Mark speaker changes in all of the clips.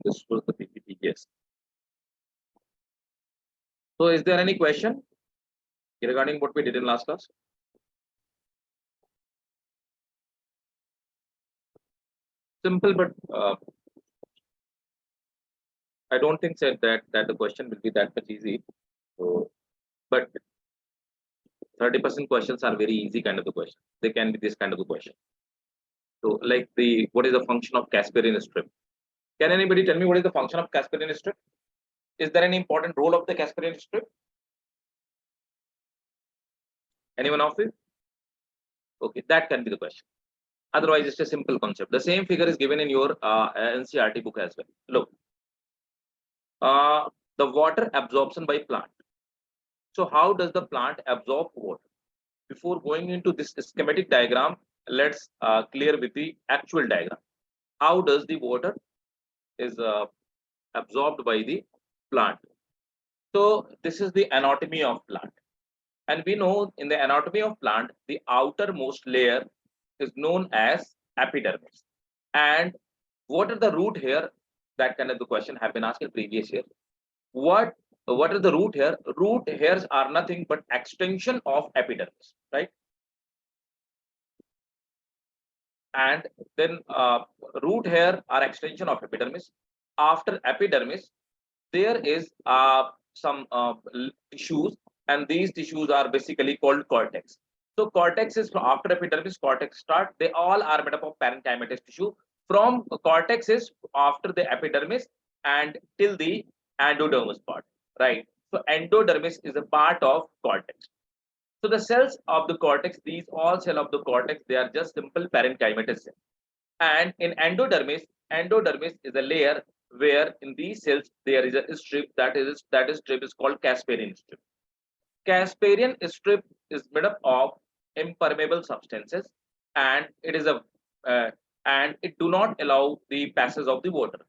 Speaker 1: This was the PPT, yes. So is there any question regarding what we did in last class? Simple, but I don't think said that the question will be that much easy. So, but 30% questions are very easy kind of the question. They can be this kind of the question. So, like what is the function of Casparian strip? Can anybody tell me what is the function of Casparian strip? Is there any important role of the Casparian strip? Anyone of you? Okay, that can be the question. Otherwise, it's a simple concept. The same figure is given in your NCERT book as well. Look, the water absorption by plant. So how does the plant absorb water? Before going into this schematic diagram, let's clear with the actual diagram. How does the water is absorbed by the plant? So this is the anatomy of plant. And we know in the anatomy of plant, the outermost layer is known as epidermis. And what are the root here? That kind of the question have been asked in previous year. What is the root here? Root hairs are nothing but extension of epidermis, right? And then root hair are extension of epidermis. After epidermis, there is some tissues, and these tissues are basically called cortex. So cortex is after epidermis, cortex start. They all are made up of parenchymatous tissue. From cortex is after the epidermis and till the endodermis part, right? So endodermis is a part of cortex. So the cells of the cortex, these all cells of the cortex, they are just simple parenchymatous cells. And in endodermis, endodermis is a layer where in these cells there is a strip that strip is called Casparian strip. Casparian strip is made up of impermeable substances, and it is and it do not allow the passage of the water.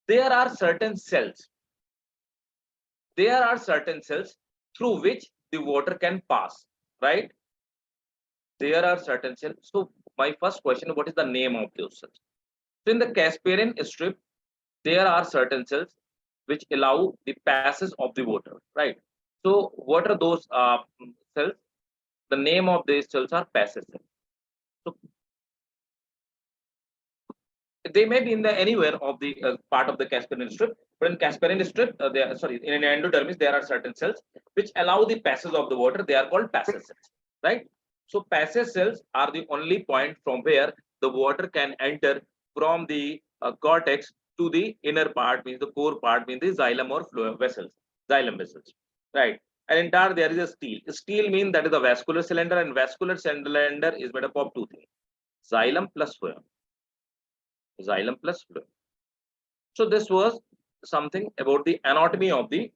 Speaker 1: There are certain cells. There are certain cells through which the water can pass, right? There are certain cells. So my first question: what is the name of those cells? So in the Casparian strip, there are certain cells which allow the passage of the water, right? So what are those cells? The name of these cells are passage cells. So they may be in the anywhere of the part of the Casparian strip, but in Casparian strip, in endodermis, there are certain cells which allow the passage of the water. They are called passage cells, right? So passage cells are the only point from where the water can enter from the cortex to the inner part, means the core part, means the xylem or phloem vessels, xylem vessels, right? And entire there is a stele. Stele means that is the vascular cylinder, and vascular cylinder is made up of two things: xylem plus phloem. Xylem plus phloem. So this was something about the anatomy of the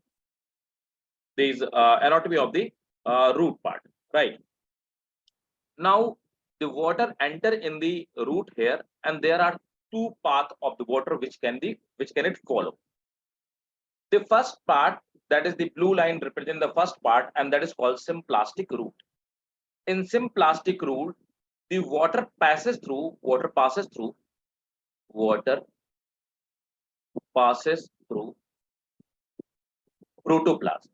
Speaker 1: root part, right? Now the water enter in the root here, and there are two paths of the water which can it follow. The first part, that is the blue line, represent the first part, and that is called symplastic root. In symplastic root, the water passes through protoplasm.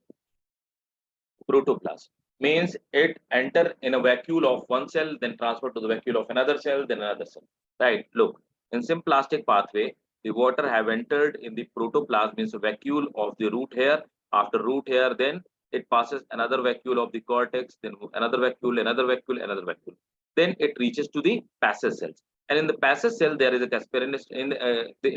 Speaker 1: Protoplasm means it enter in a vacuole of one cell, then transfer to the vacuole of another cell, then another cell, right? Look, in symplastic pathway, the water have entered in the protoplasm, means vacuole of the root hair. After root hair, then it passes another vacuole of the cortex, then another vacuole, another vacuole, another vacuole. Then it reaches to the passage cells. And in the passage cell, there is a Casparian, in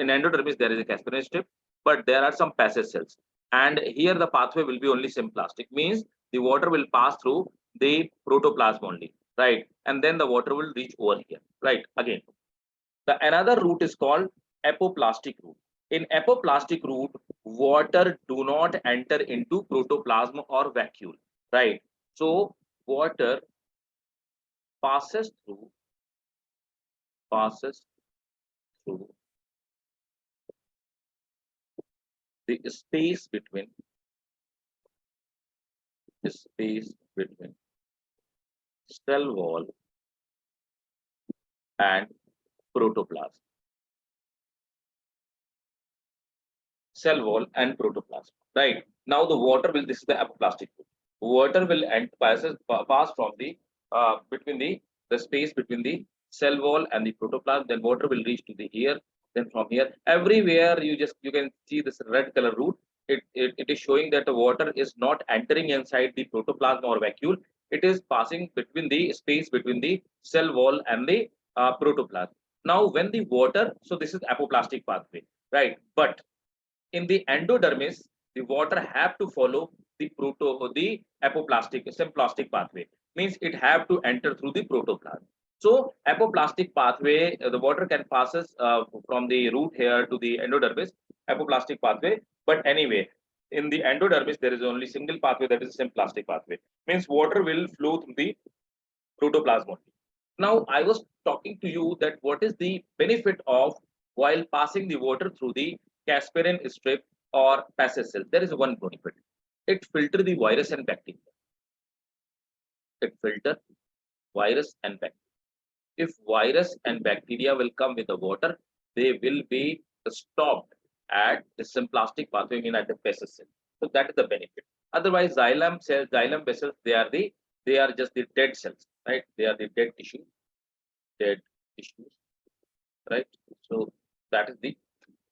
Speaker 1: endodermis, there is a Casparian strip, but there are some passage cells. And here the pathway will be only symplastic, means the water will pass through the protoplasm only, right? And then the water will reach over here, right? Again, the another route is called apoplastic route. In apoplastic route, water do not enter into protoplasm or vacuole, right? So water passes through the space between cell wall and protoplasm. cell wall and protoplasm. Right now, the water will. This is the apoplastic route. Water will pass from the between the space between the cell wall and the protoplasm. Then water will reach to the here. Then from here, everywhere you can see this red color route. It is showing that the water is not entering inside the protoplasm or vacuole. It is passing between the space between the cell wall and the protoplasm. Now, when the water, so this is apoplastic pathway, right? But in the endodermis, the water have to follow the apoplastic symplastic pathway. Means it have to enter through the protoplasm. So apoplastic pathway, the water can passes from the root here to the endodermis, apoplastic pathway. But anyway, in the endodermis, there is only single pathway, that is symplastic pathway. Means water will flow through the protoplasm only. Now, I was talking to you that what is the benefit of while passing the water through the Casparian strip or passage cell. There is one benefit. It filter the virus and bacteria. It filter virus and bacteria. If virus and bacteria will come with the water, they will be stopped at the symplastic pathway, mean at the passage cell. So that is the benefit. Otherwise, xylem cells, xylem vessels, they are just the dead cells, right? They are the dead tissues, right? So that is the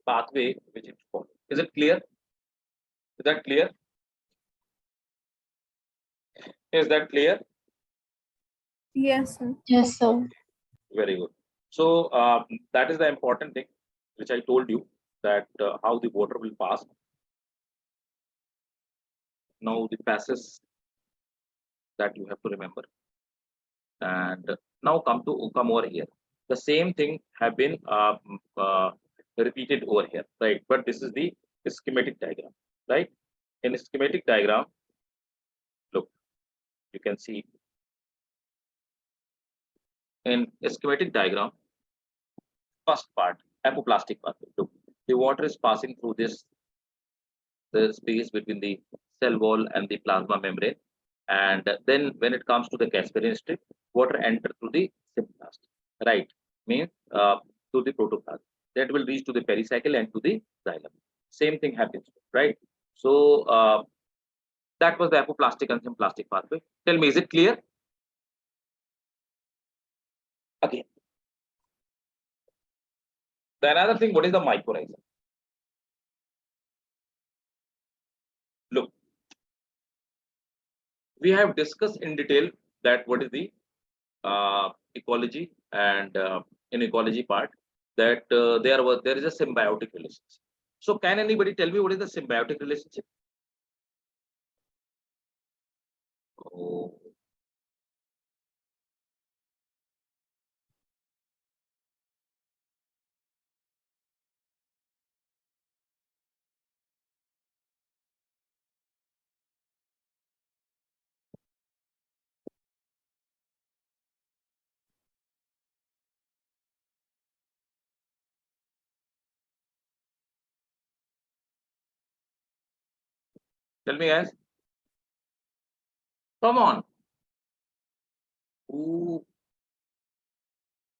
Speaker 1: pathway which it follows. Is it clear? Is that clear? Is that clear?
Speaker 2: Yes, sir.
Speaker 3: Yes, sir.
Speaker 1: Very good. So that is the important thing which I told you, that how the water will pass. Now the passes that you have to remember. And now come over here. The same thing have been repeated over here, right? But this is the schematic diagram, right? In schematic diagram, look, you can see in schematic diagram, first part, apoplastic pathway. Look, the water is passing through the space between the cell wall and the plasma membrane. And then when it comes to the Casparian strip, water enter through the symplasm, right? Means to the protoplasm. That will reach to the pericycle and to the xylem. Same thing happens, right? So that was the apoplastic and symplastic pathway. Tell me, is it clear? Again. The another thing, what is the mycorrhiza? Look, we have discussed in detail that what is the ecology, and in ecology part, that there is a symbiotic relationship. So can anybody tell me what is the symbiotic relationship? Oh. Tell me, guys. Come on. Who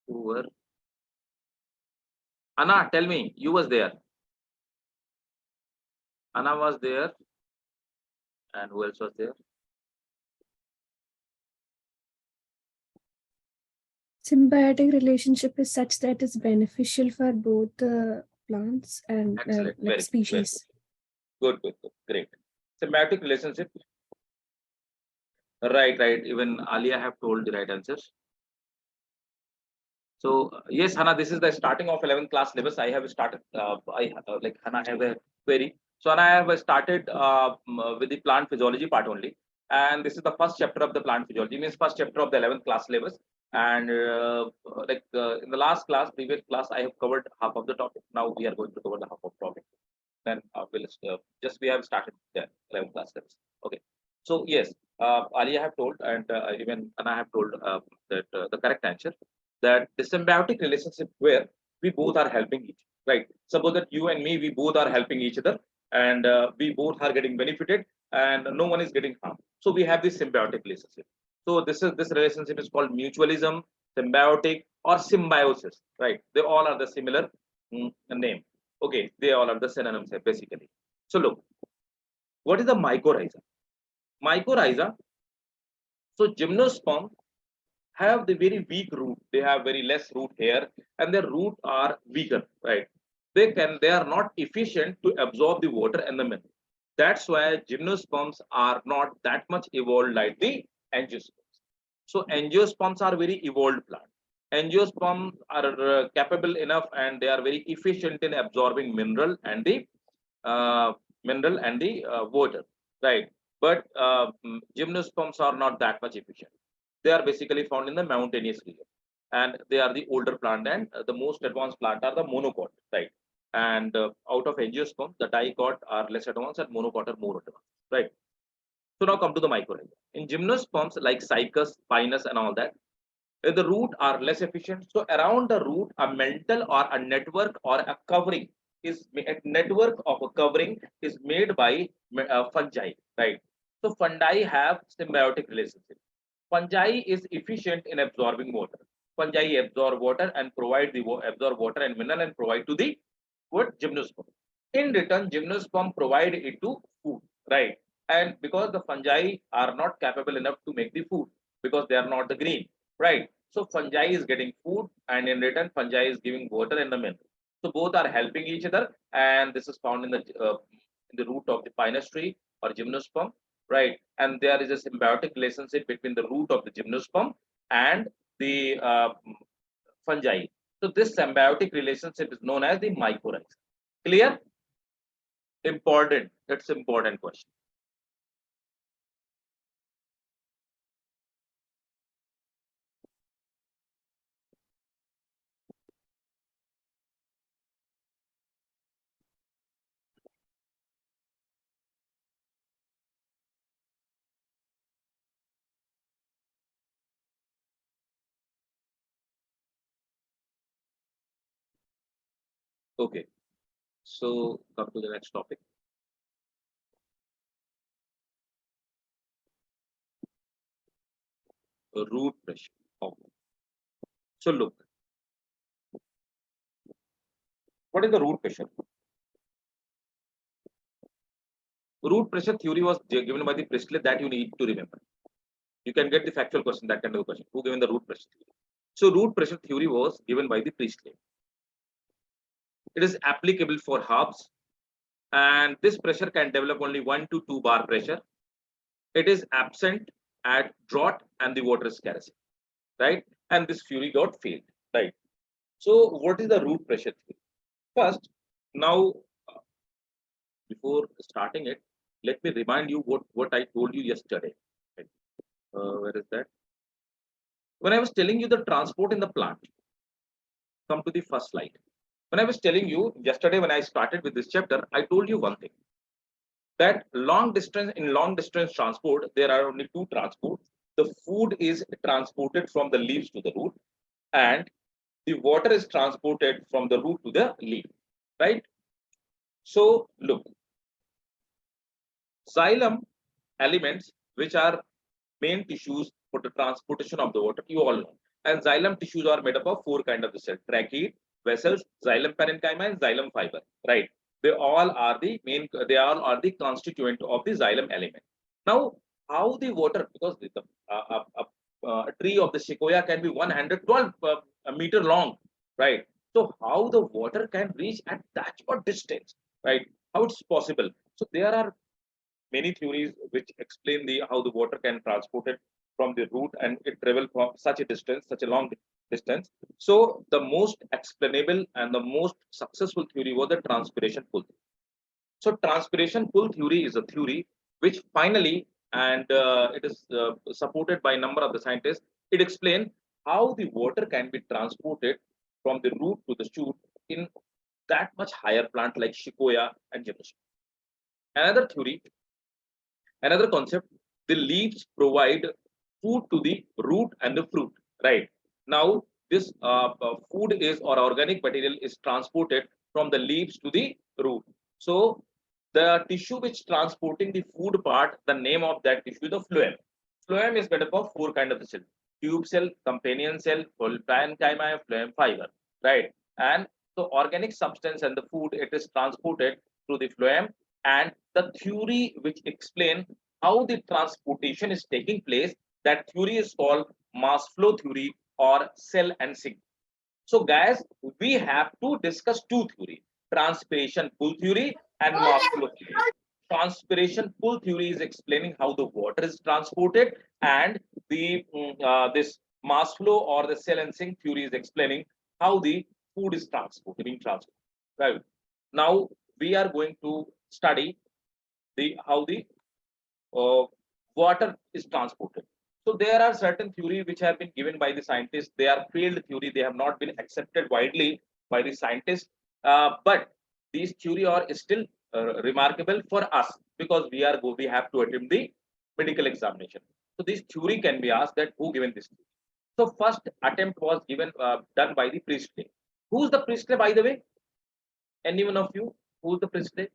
Speaker 1: were? Anna, tell me, you was there. Anna was there. And who else was there?
Speaker 2: Symbiotic relationship is such that it's beneficial for both the plants and
Speaker 1: Excellent.
Speaker 2: like species.
Speaker 1: Good, great. Symbiotic relationship. Right. Even Alia have told the right answers. So yes, Hannah, this is the starting of 11th class syllabus. I have started. Like Hannah have a query. So Hannah, I have started with the plant physiology part only, and this is the first chapter of the plant physiology. Means first chapter of the 11th class syllabus. And in the last class, previous class, I have covered half of the topic. Now we are going to cover the half of the topic. Then we have started the 11th class syllabus. Okay. So yes, Alia have told, and even Anna have told that the correct answer, that the symbiotic relationship where we both are helping each, right? Suppose that you and me, we both are helping each other, and we both are getting benefited, and no one is getting harmed. So we have this symbiotic relationship. So this relationship is called mutualism, symbiotic, or symbiosis, right? They all are the similar name. Okay, they all are the synonyms here basically. So look, what is the mycorrhiza? Mycorrhiza. So gymnosperm have the very weak root. They have very less root hair, and their root are weaker, right? They are not efficient to absorb the water and the mineral. That's why gymnosperms are not that much evolved like the angiosperms. So angiosperms are very evolved plant. Angiosperms are capable enough and they are very efficient in absorbing uh, water, right? But gymnosperms are not that much efficient. They are basically found in the mountainous region, and they are the older plant, and the most advanced plant are the monocot, right? And out of angiosperm, the dicot are less advanced and monocot are more advanced, right? So now come to the mycorrhiza. In gymnosperms like cycas, pinus, and all that, the root are less efficient. So around the root, a mantle or a network or a covering a network of a covering is made by fungi, right? So fungi have symbiotic relationship. Fungi is efficient in absorbing water. Fungi absorb water and provide absorb water and mineral and provide to the what gymnosperm. In return, gymnosperm provide it to food, right? And because the fungi are not capable enough to make the food because they are not the green, right? So fungi is getting food, and in return, fungi is giving water and the mineral. So both are helping each other, and this is found in the root of the pinus tree or gymnosperm, right? And there is a symbiotic relationship between the root of the gymnosperm and the fungi. So this symbiotic relationship is known as the mycorrhiza. Clear? Important. That's important question. Okay. So come to the next topic. Root pressure. Okay. So look, what is the root pressure? Root pressure theory was given by the Priestley that you need to remember. You can get the factual question, that kind of question. Who given the root pressure theory? So root pressure theory was given by the Priestley. It is applicable for herbs, and this pressure can develop only 1 to 2 bar pressure. It is absent at drought and the water is scarcity, right? And this theory got failed, right? So what is the root pressure theory? First, now before starting it, let me remind you what I told you yesterday. Right? Where is that? When I was telling you the transport in the plant, come to the first slide. When I was telling you yesterday, when I started with this chapter, I told you one thing, that long distance transport, there are only two transports. The food is transported from the leaves to the root, and the water is transported from the root to the leaf, right? So look, xylem elements, which are main tissues for the transportation of the water, you all know. And xylem tissues are made up of four kind of the cells: tracheate, vessels, xylem parenchyma, and xylem fiber. Right? They all are the main. They all are the constituent of the xylem element. Now, how the water? Because a tree of the sequoia can be 112 meter long, right? So how the water can reach at that much distance, right? How it's possible? So there are many theories which explain the how the water can transport it from the root and it travel from such a distance, such a long distance. So the most explainable and the most successful theory was the transpiration pull. So transpiration pull theory is a theory which finally, and it is supported by a number of the scientists. It explains how the water can be transported from the root to the shoot in that much higher plant like sequoia and gymnosperm. Another theory, another concept, the leaves provide food to the root and the fruit, right? Now, this food is or organic material is transported from the leaves to the root. So, the tissue which transporting the food part, the name of that tissue is the phloem. Phloem is made up of four kind of the cell: tube cell, companion cell, parenchyma, phloem fiber, right? And So organic substance and the food, it is transported through the phloem, and the theory which explain how the transportation is taking place, that theory is called mass flow theory or cell and sink. So guys, we have to discuss two theory: transpiration pull theory and mass flow theory. Transpiration pull theory is explaining how the water is transported, and the this mass flow or the cell and sink theory is explaining how the food is transported, being transported. Right. Now we are going to study the how the uh, water is transported. So there are certain theory which have been given by the scientists. They are failed theory. They have not been accepted widely by the scientists. But these theory are still remarkable for us because we have to attempt the medical examination. So this theory can be asked that who given this theory. So first attempt was given done by the Priestley. Who's the Priestley, by the way? Anyone of you? Who's the Priestley?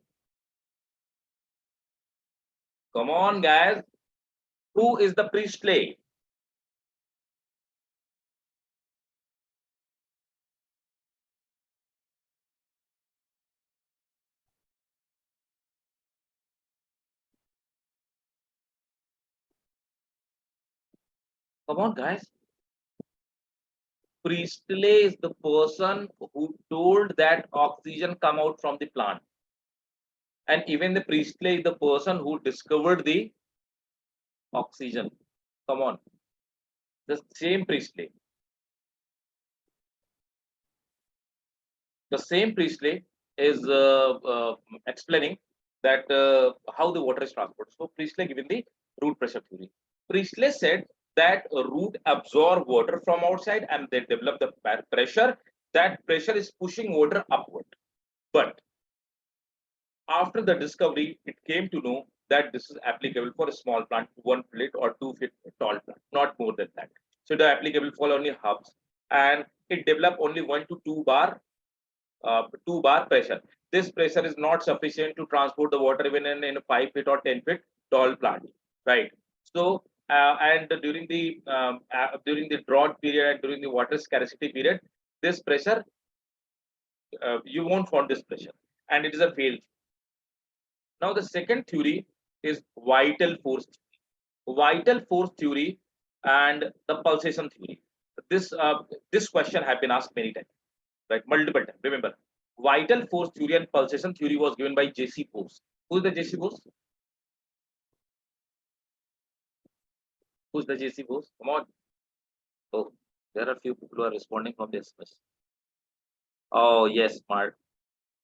Speaker 1: Come on, guys. Who is the Priestley? Come on, guys. Priestley is the person who told that oxygen come out from the plant. And even the Priestley is the person who discovered the oxygen. Come on. The same Priestley. The same Priestley is explaining that how the water is transported. So Priestley given the root pressure theory. Priestley said that a root absorb water from outside and they develop the pressure. That pressure is pushing water upward. But after the discovery, it came to know that this is applicable for a small plant, 1 feet or 2 feet tall plant, not more than that. So it is applicable for only hubs, and it developed only 1 to 2 bar pressure. This pressure is not sufficient to transport the water even in a 5 feet or 10 feet tall plant, right? So and during the drought period and during the water scarcity period, this pressure you won't find this pressure, and it is a failed. Now the second theory is vital force. Vital force theory and the pulsation theory. This question have been asked many times, right? Multiple times. Remember, vital force theory and pulsation theory was given by J.C. Bose. Who's the J.C. Bose? Who's the J.C. Bose? Come on. Oh, there are few people who are responding from this. Oh yes,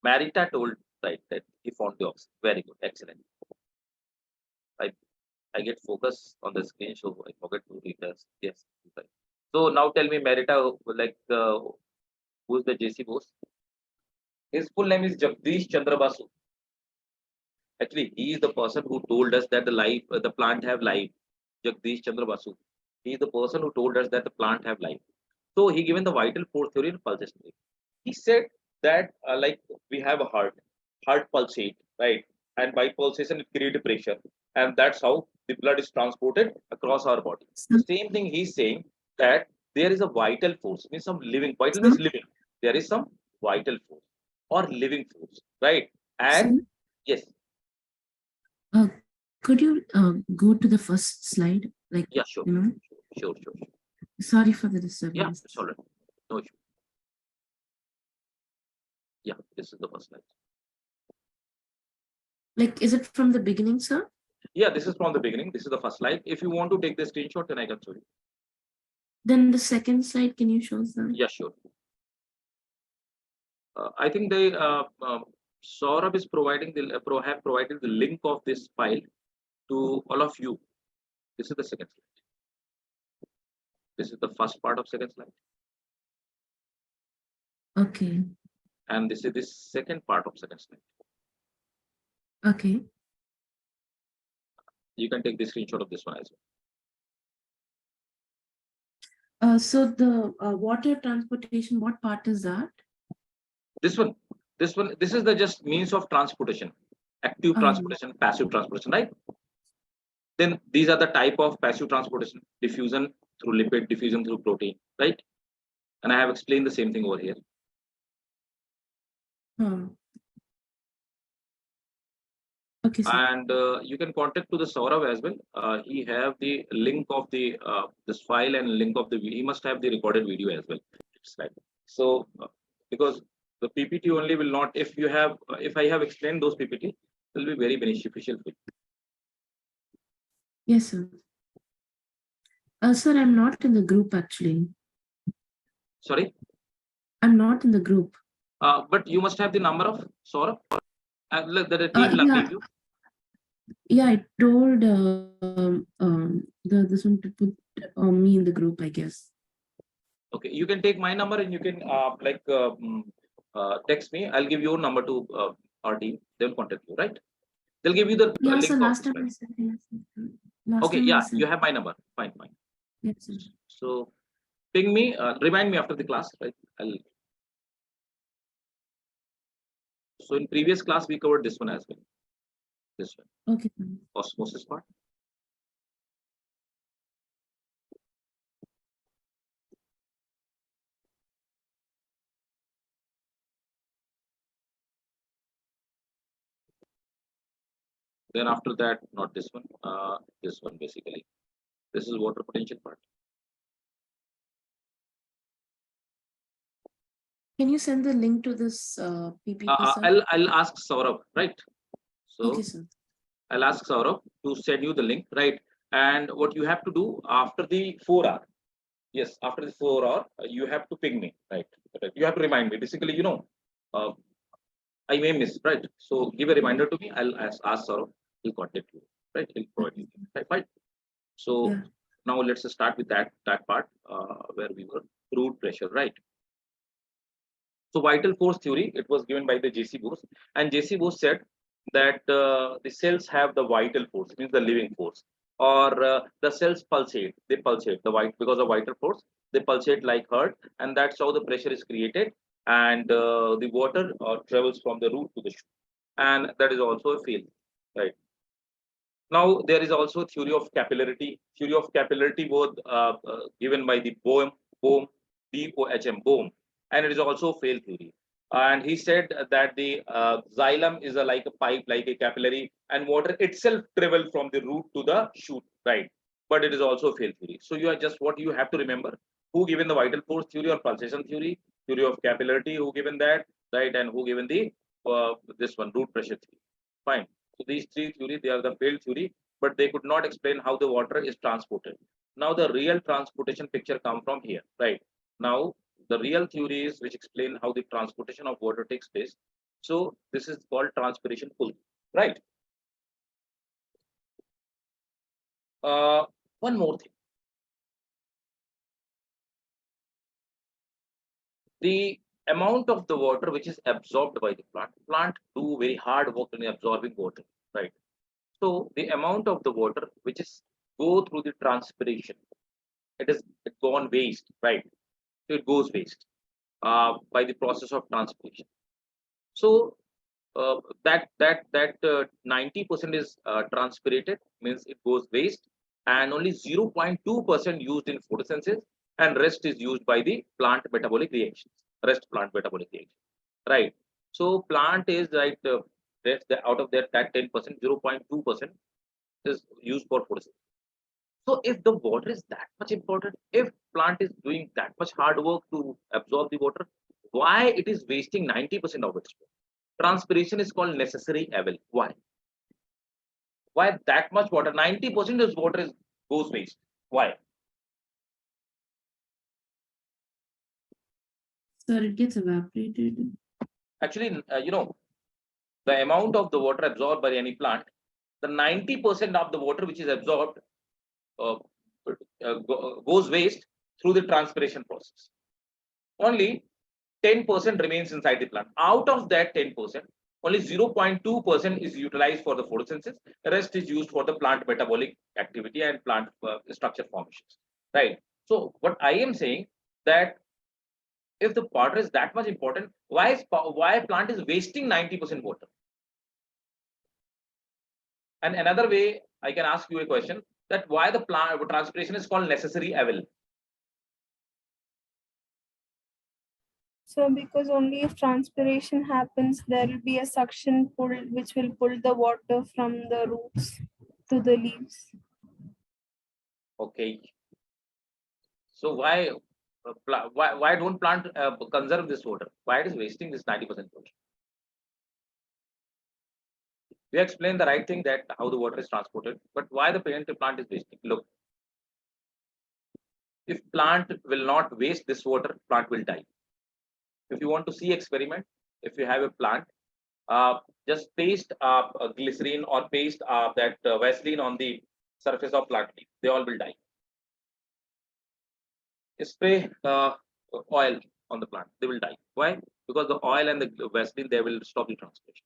Speaker 1: Marita told right that he found the oxygen. Very good, excellent. I I get focus on the screen, so I forget to read this. Yes. Right. So now tell me, Merita, like who's the JC Bose? His full name is Jagdish Chandra Basu. Actually, he is the person who told us that the plant have life. Jagdish Chandra Basu. He is the person who told us that the plant have life. So he given the vital force theory and pulsation theory. He said that like we have a heart pulsate, right? And by pulsation it creates pressure, and that's how the blood is transported across our body. The same thing he's saying, that there is a vital force, means some living. Vital means living. There is some vital force or living force, right? And yes,
Speaker 3: Uh, could you go to the first slide? Like,
Speaker 1: yeah, sure,
Speaker 3: you know,
Speaker 1: sure.
Speaker 3: sorry for the
Speaker 1: Yeah,
Speaker 3: disturbance.
Speaker 1: it's all right. No issue. Yeah, this is the first slide.
Speaker 3: Like, is it from the beginning, sir?
Speaker 1: Yeah, this is from the beginning. This is the first slide. If you want to take the screenshot, then I can show you.
Speaker 3: Then the second slide, can you show us that?
Speaker 1: Yeah, sure. I think they Saurabh is providing the have provided the link of this file to all of you. This is the second slide. This is the first part of second slide,
Speaker 3: Okay.
Speaker 1: and this is the second part of second slide.
Speaker 3: Okay.
Speaker 1: You can take the screenshot of this one as
Speaker 3: well. So the water transportation, what part is that?
Speaker 1: This one, this is the just means of transportation: active transportation, passive transportation, right? Then these are the type of passive transportation: diffusion through lipid, diffusion through protein, right? And I have explained the same thing over here.
Speaker 3: Oh. Okay, sir.
Speaker 1: And you can contact to the Saurav as well. He have the link of the this file and link of the he must have the recorded video as well. So because the PPT only will not, if you have if I have explained those PPT, it will be very beneficial for you.
Speaker 3: Yes, sir. Sir, I'm not in the group actually.
Speaker 1: Sorry,
Speaker 3: I'm not in the group.
Speaker 1: but you must have the number of Saurav. Look, the team will
Speaker 3: Yeah,
Speaker 1: update you.
Speaker 3: yeah. I told this one to put me in the group, I guess.
Speaker 1: Okay, you can take my number and you can text me. I'll give your number to our team. They will contact you, right? They'll give you the
Speaker 3: Yeah,
Speaker 1: link
Speaker 3: so
Speaker 1: of
Speaker 3: last
Speaker 1: this
Speaker 3: time I
Speaker 1: file.
Speaker 3: said. Last
Speaker 1: Okay,
Speaker 3: time I
Speaker 1: yeah,
Speaker 3: said.
Speaker 1: you have my number. Fine, fine.
Speaker 3: Yes, sir.
Speaker 1: So ping me, remind me after the class, right? So in previous class we covered this one as well. This one,
Speaker 3: Okay.
Speaker 1: osmosis part. Then after that, not this one, this one basically. This is water potential part.
Speaker 3: Can you send the link to this PPT, sir?
Speaker 1: I'll ask Saurabh, right? So
Speaker 3: Okay, sir.
Speaker 1: I'll ask Saurabh to send you the link, right? And what you have to do after the 4 hour, yes, after the 4 hour, you have to ping me, right? You have to remind me. Basically, uh, I may miss, right? So give a reminder to me. I'll ask Saurabh. He'll contact you, right? He'll provide you, right? Fine. So
Speaker 3: Yeah.
Speaker 1: now let's start with that part where we were root pressure, right? So vital force theory, it was given by the J.C. Bose, and J.C. Bose said that the cells have the vital force, means the living force, or the cells pulsate. They pulsate the white because of vital force. They pulsate like heart, and that's how the pressure is created, and the water travels from the root to the shoot, and that is also a field, right? Now there is also theory of capillarity. Theory of capillarity was given by the Bohm, Bohm, Bohm, and it is also failed theory. And he said that the xylem is like a pipe, like a capillary, and water itself travel from the root to the shoot, right? But it is also failed theory. So you are just what you have to remember: who given the vital force theory or pulsation theory, theory of capillarity, who given that, right, and who given the this one root pressure theory. Fine. So these three theories, they are the failed theory, but they could not explain how the water is transported. Now the real transportation picture come from here, right? Now the real theories which explain how the transportation of water takes place. So this is called transpiration pull, right? One more thing. The amount of the water which is absorbed by the plant do very hard work in absorbing water, right? So the amount of the water which is go through the transpiration, it gone waste, right? So it goes waste by the process of transpiration. So that 90% is transpirated, means it goes waste, and only 0.2% used in photosynthesis, and rest is used by the plant metabolic reactions. Rest plant metabolic reactions, right? So plant is like out of that 10%, 0.2% is used for photosynthesis. So if the water is that much important, if plant is doing that much hard work to absorb the water, why it is wasting 90% of its water? Transpiration is called necessary evil. Why? Why that much water? 90% of water is goes waste. Why?
Speaker 3: Sir, it gets evaporated.
Speaker 1: Actually, the amount of the water absorbed by any plant, the 90% of the water which is absorbed uh, goes waste through the transpiration process. Only 10% remains inside the plant. Out of that 10%, only 0.2% is utilized for the photosynthesis. The rest is used for the plant metabolic activity and plant structure formations. Right. So what I am saying that if the water is that much important, why plant is wasting 90% water? And another way I can ask you a question, that why the plant transpiration is called necessary evil.
Speaker 4: So because only if transpiration happens, there will be a suction pull which will pull the water from the roots to the leaves.
Speaker 1: Okay. So why don't plant conserve this water? Why it is wasting this 90% water? We explained the right thing, that how the water is transported, but why the plant is wasting? Look, if plant will not waste this water, plant will die. If you want to see experiment, if you have a plant, just paste a glycerine or paste that Vaseline on the surface of plant leaf. They all will die. Spray oil on the plant, they will die. Why? Because the oil and the Vaseline, they will stop the transpiration.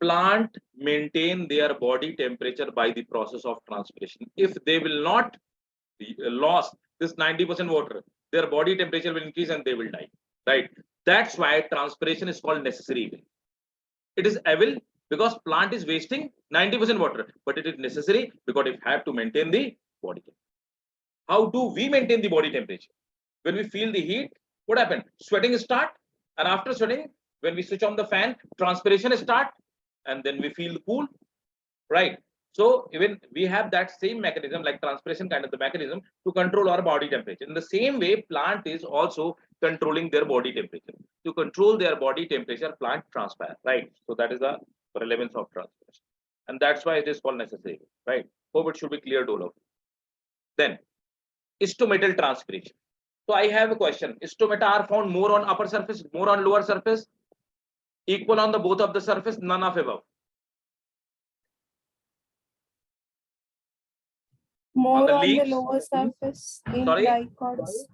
Speaker 1: Plant maintain their body temperature by the process of transpiration. If they will not lost this 90% water, their body temperature will increase and they will die. Right? That's why transpiration is called necessary evil. It is evil because plant is wasting 90% water, but it is necessary because it have to maintain the body temperature. How do we maintain the body temperature? When we feel the heat, what happened? Sweating start, and after sweating, when we switch on the fan, transpiration start, and then we feel cool, right? So even we have that same mechanism, like transpiration kind of the mechanism to control our body temperature. In the same way, plant is also controlling their body temperature. To control their body temperature, plant transpire, right? So that is the relevance of transpiration, and that's why it is called necessary, right? Hope it should be clear to all of you. Then stomatal transpiration. So I have a question. Stomata are found more on upper surface, more on lower surface, equal on the both of the surface, none of above.
Speaker 4: More on the
Speaker 1: leaves?
Speaker 4: lower surface in
Speaker 1: Sorry?
Speaker 4: dicots.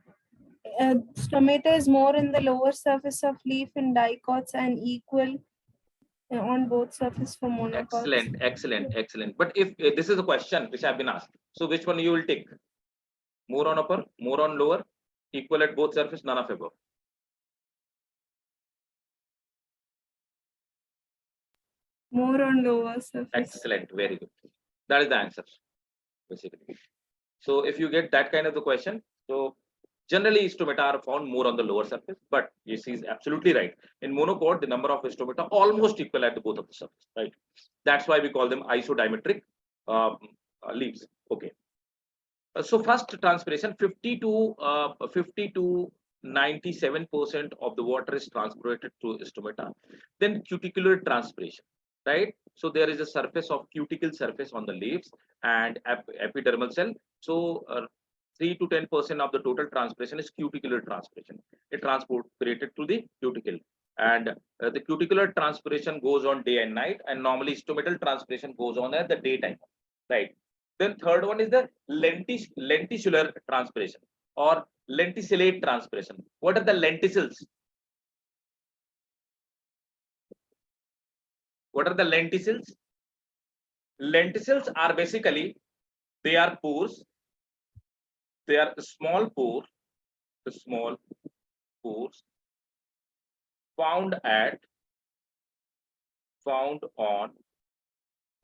Speaker 4: Stomata is more in the lower surface of leaf in dicots and equal on both surface for monocots.
Speaker 1: Excellent. But if this is a question which have been asked, so which one you will take? More on upper, more on lower, equal at both surface, none of above.
Speaker 4: More on lower surface.
Speaker 1: Excellent, very good. That is the answer, basically. So if you get that kind of the question, so generally stomata are found more on the lower surface, but yes, he is absolutely right. In monocot, the number of stomata almost equal at the both of the surface, right? That's why we call them isodiametric leaves. Okay. So first transpiration, 50 to 97% of the water is transported through stomata. Then cuticular transpiration, right? So there is a surface of cuticle surface on the leaves and epidermal cell. So 3 to 10% of the total transpiration is cuticular transpiration. It transported through the cuticle, and the cuticular transpiration goes on day and night, and normally stomatal transpiration goes on at the daytime, right? Then third one is the lenticular transpiration or lenticellate transpiration. What are the lenticels? What are the lenticels? Lenticels are basically, they are pores. They are small pores found on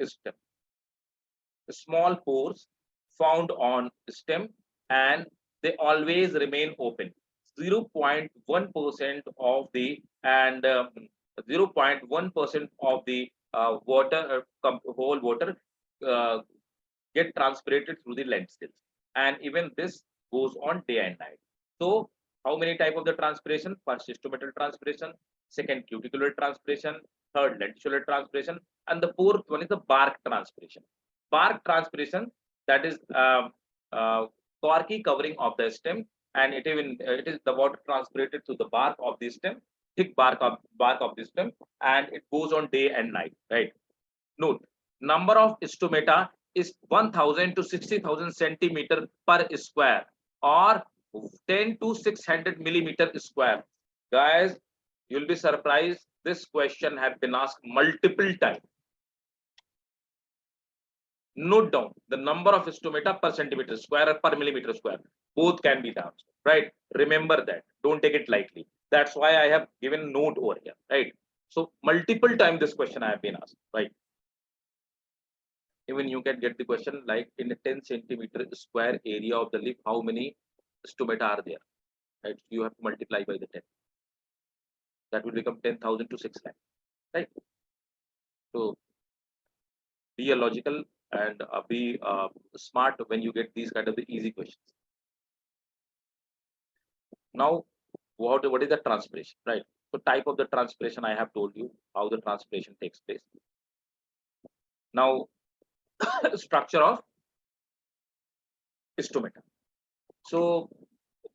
Speaker 1: stem. Small pores found on stem, and they always remain open. 0.1% of the 0.1% of the water, whole water get transpirated through the lenticels, and even this goes on day and night. So how many type of the transpiration? First stomatal transpiration, second cuticular transpiration, third lenticular transpiration, and the fourth one is the bark transpiration. Bark transpiration, that is corky covering of the stem, and it is the water transpirated through the bark of the stem, thick bark of the stem, and it goes on day and night, right? Note, number of stomata is 1000 to 60,000 centimeter per square, or 10 to 600 millimeter square. Guys, you'll be surprised, this question have been asked multiple times. Note down the number of stomata per centimeter square or per millimeter square. Both can be the answer, right? Remember that. Don't take it lightly. That's why I have given note over here, right? So multiple times this question I have been asked, right? Even you can get the question like, in a 10 centimeter square area of the leaf, how many stomata are there, right? You have to multiply by the 10. That will become 10,000 to 6 lakh, right? So be a logical and be smart when you get these kind of the easy questions. Now, what is the transpiration, right? So type of the transpiration, I have told you how the transpiration takes place. Now, structure of stomata. So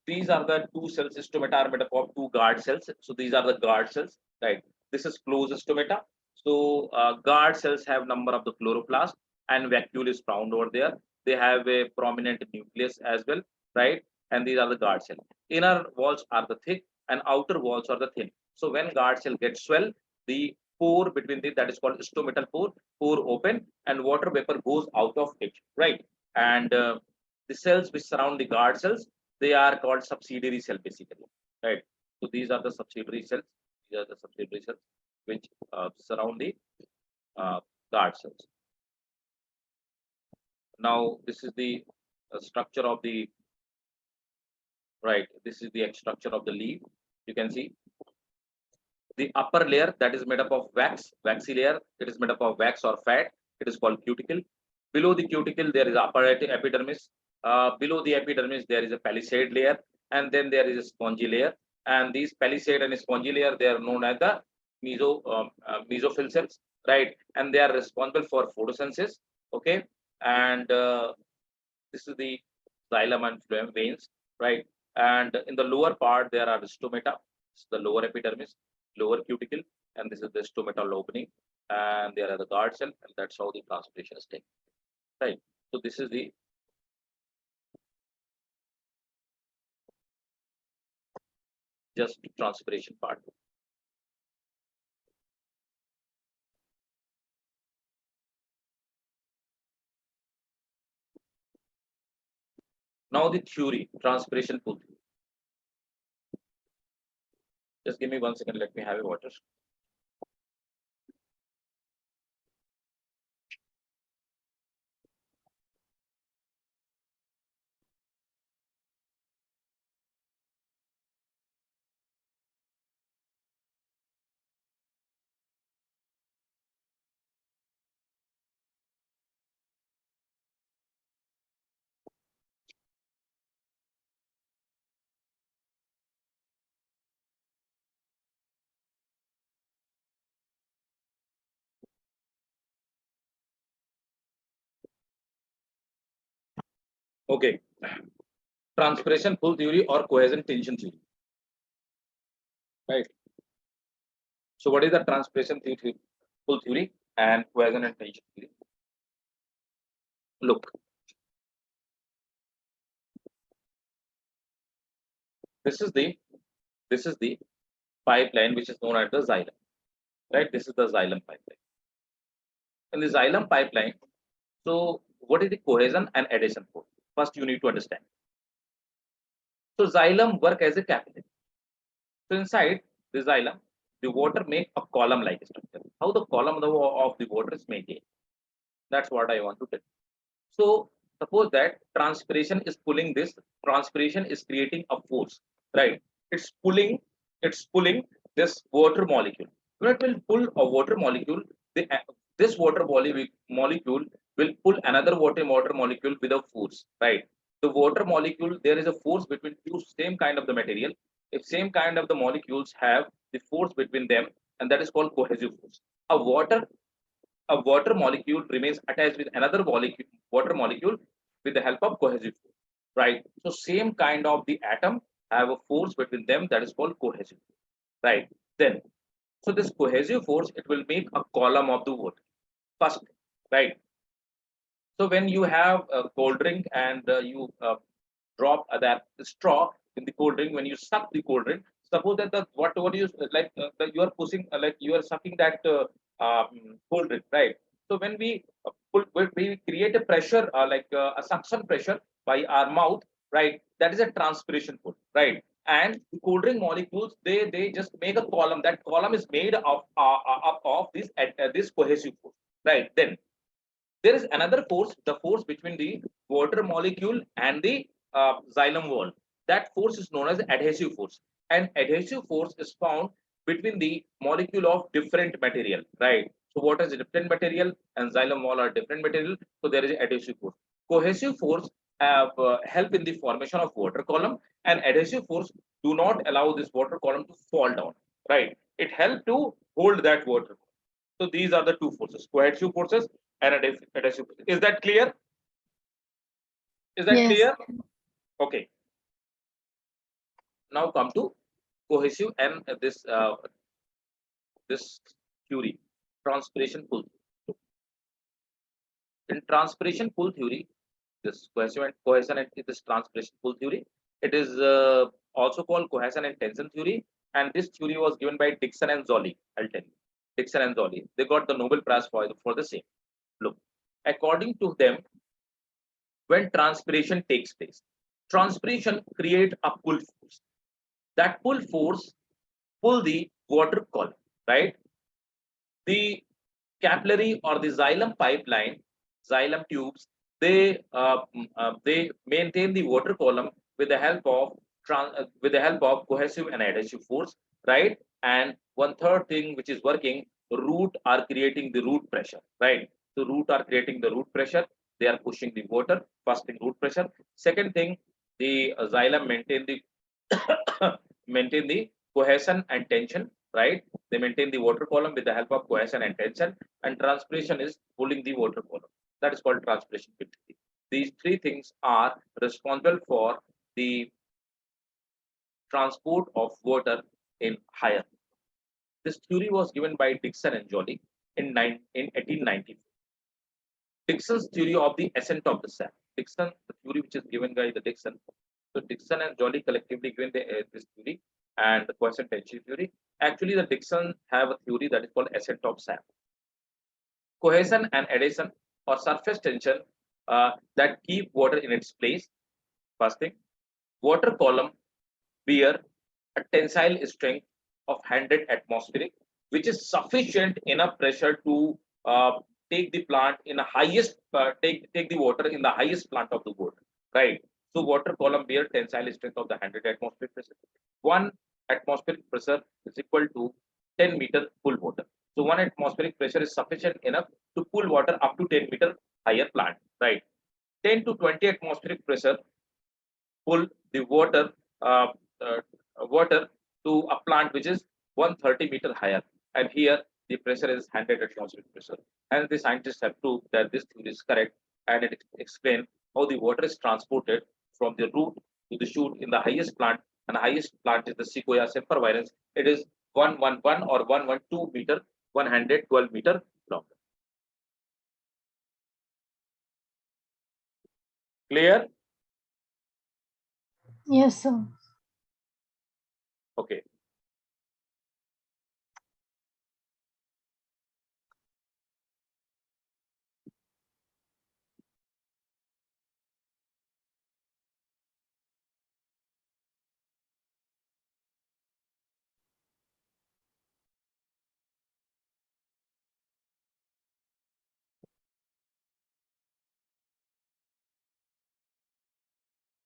Speaker 1: these are the two cells. Stomata are made up of two guard cells. So these are the guard cells, right? This is closed stomata. So guard cells have number of the chloroplast and vacuole is found over there. They have a prominent nucleus as well, right? And these are the guard cells. Inner walls are the thick and outer walls are the thin. So when guard cell gets swell, the pore between the, that is called stomatal pore open and water vapor goes out of it, right? And the cells which surround the guard cells, they are called subsidiary cell basically, right? So these are the subsidiary cells. These are the subsidiary cells which surround the guard cells. Now this is the structure of the, right? This is the structure of the leaf. You can see the upper layer that is made up of waxy layer. It is made up of wax or fat. It is called cuticle. Below the cuticle, there is upper epidermis. Below the epidermis, there is a palisade layer, and then there is a spongy layer. And these palisade and spongy layer, they are known as the mesophyll cells, right? And they are responsible for photosynthesis. Okay, and this is the xylem and phloem veins, right? And in the lower part, there are stomata, the lower epidermis, lower cuticle, and this is the stomatal opening, and there are the guard cell, and that's how the transpiration is taken, right? So this is the just transpiration part. Now the theory, transpiration pool. Just give me 1 second. Let me have a water. Okay, transpiration pull theory or cohesion tension theory, right? So what is the transpiration theory, pull theory and cohesion and tension theory? Look, this is the pipeline which is known as the xylem, right? This is the xylem pipeline. In the xylem pipeline, so what is the cohesion and adhesion force? First, you need to understand. So xylem work as a capillary. So inside the xylem, the water make a column-like structure. How the column of the water is maintained? That's what I want to tell. So suppose that transpiration is pulling this. Transpiration is creating a force, right? It's pulling this water molecule. When it will pull a water molecule, this water molecule will pull another water molecule with a force, right? The water molecule, there is a force between two same kind of the material. If same kind of the molecules have the force between them, and that is called cohesive force. A water molecule remains attached with another water molecule with the help of cohesive force, right? So same kind of the atom have a force between them that is called cohesive, right? Then, so this cohesive force, it will make a column of the water first, right? So when you have a cold drink and you drop that straw in the cold drink, when you suck the cold drink, suppose that the what you like you are pushing like you are sucking that cold drink, right? So when we we create a pressure a suction pressure by our mouth, right? That is a transpiration pull, right? And the cold drink molecules, they just make a column. That column is made of this cohesive force, right? Then there is another force, the force between the water molecule and the xylem wall. That force is known as adhesive force. And adhesive force is found between the molecule of different material, right? So what is a different material? And xylem wall are different material. So there is an adhesive force. Cohesive force have help in the formation of water column, and adhesive force do not allow this water column to fall down, right? It help to hold that water. So these are the two forces, cohesive forces and adhesive forces. Is that clear? Is that
Speaker 2: Yes.
Speaker 1: clear? Okay. Now come to cohesive and this theory, transpiration pull. In transpiration pull theory, this cohesion and this transpiration pull theory, it is also called cohesion and tension theory. And this theory was given by Dixon and Zolli. I'll tell you, Dixon and Zolli. They got the Nobel Prize for the same. Look, according to them, when transpiration takes place, transpiration create a pull force. That pull force pull the water column, right? The capillary or the xylem pipeline, xylem tubes, they maintain the water column with the help of cohesive and adhesive force, right? And one third thing which is working, root are creating the root pressure, right? So root are creating the root pressure. They are pushing the water. First thing, root pressure. Second thing, the xylem maintain the maintain the cohesion and tension, right? They maintain the water column with the help of cohesion and tension, and transpiration is pulling the water column. That is called transpiration activity. These three things are responsible for the transport of water in higher. This theory was given by Dixon and Joly in 1894. Dixon's theory of the ascent of the sap. Dixon, the theory which is given by the Dixon. So Dixon and Joly collectively given this theory and the cohesion tension theory. Actually, the Dixon have a theory that is called ascent of sap. Cohesion and adhesion or surface tension that keep water in its place. First thing, water column bear a tensile strength of 100 atmospheric, which is sufficient enough pressure to take the plant in the highest take the water in the highest plant of the world, right? So water column bear tensile strength of the 100 atmospheric pressure. 1 atmospheric pressure is equal to 10-meter pull water. So 1 atmospheric pressure is sufficient enough to pull water up to 10-meter higher plant, right? 10 to 20 atmospheric pressure pull the uh, uh, water to a plant which is 130-meter higher, and here the pressure is 100 atmospheric pressure. And the scientists have proved that this theory is correct, and it explains how the water is transported from the root to the shoot in the highest plant, and the highest plant is the Sequoia sempervirens. It is 111 or 112 meter, 112-meter long. Clear?
Speaker 2: Yes, sir.
Speaker 1: Okay.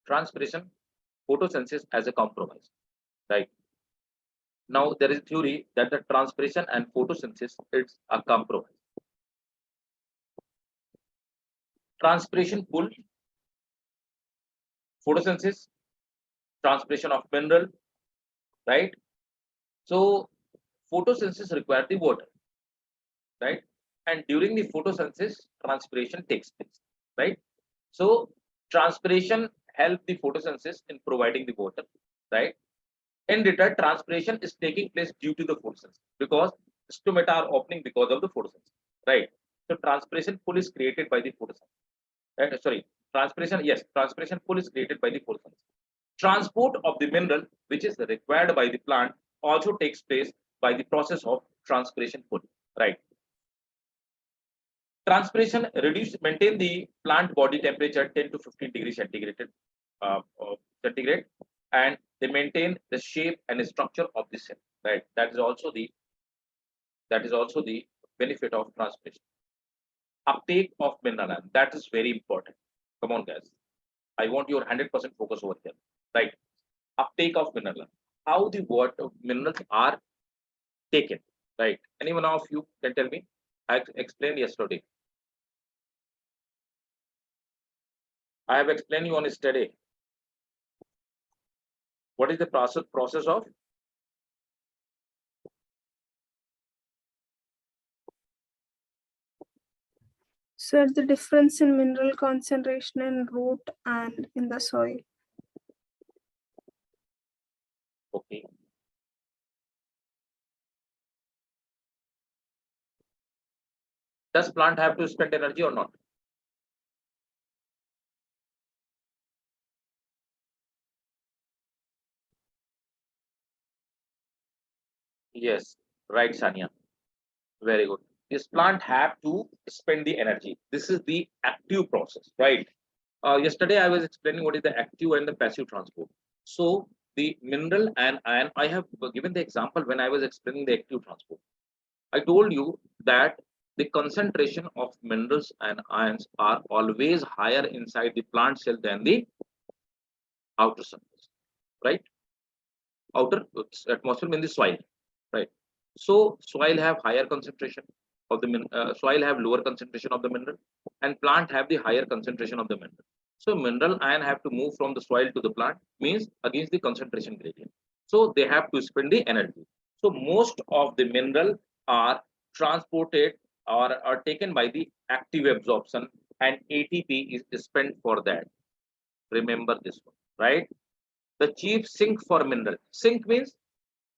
Speaker 1: Transpiration, photosynthesis as a compromise, right? Now there is a theory that the transpiration and photosynthesis is a compromise. Transpiration pull, photosynthesis, transpiration of mineral, right? So photosynthesis requires the water, right? And during the photosynthesis, transpiration takes place, right? So transpiration help the photosynthesis in providing the water, right? In return, transpiration is taking place due to the photosynthesis because stomata are opening because of the photosynthesis, right? So transpiration pull is created by the photosynthesis. Sorry, transpiration, yes, transpiration pull is created by the photosynthesis. Transport of the mineral, which is required by the plant, also takes place by the process of transpiration pull, right? Transpiration maintain the plant body temperature 10 to 15 degrees centigrade, and they maintain the shape and structure of the cell, right? That is also the benefit of transpiration. Uptake of mineral ion, that is very important. Come on, guys. I want your 100% focus over here, right? Uptake of mineral ion. How the water minerals are taken, right? Anyone of you can tell me? I explained yesterday. I have explained you on yesterday. What is the process of?
Speaker 4: Sir, the difference in mineral concentration in root and in the soil.
Speaker 1: Okay. Does plant have to spend energy or not? Yes, right, Sania. Very good. This plant have to spend the energy. This is the active process, right? Yesterday I was explaining what is the active and the passive transport. So the mineral and iron, I have given the example when I was explaining the active transport. I told you that the concentration of minerals and ions are always higher inside the plant cell than the outer surface, right? Outer atmosphere means the soil, right? So soil have higher concentration of the soil have lower concentration of the mineral, and plant have the higher concentration of the mineral. So mineral ion have to move from the soil to the plant, means against the concentration gradient. So they have to spend the energy. So most of the mineral are transported or are taken by the active absorption, and ATP is spent for that. Remember this one, right? The chief sink for mineral. Sink means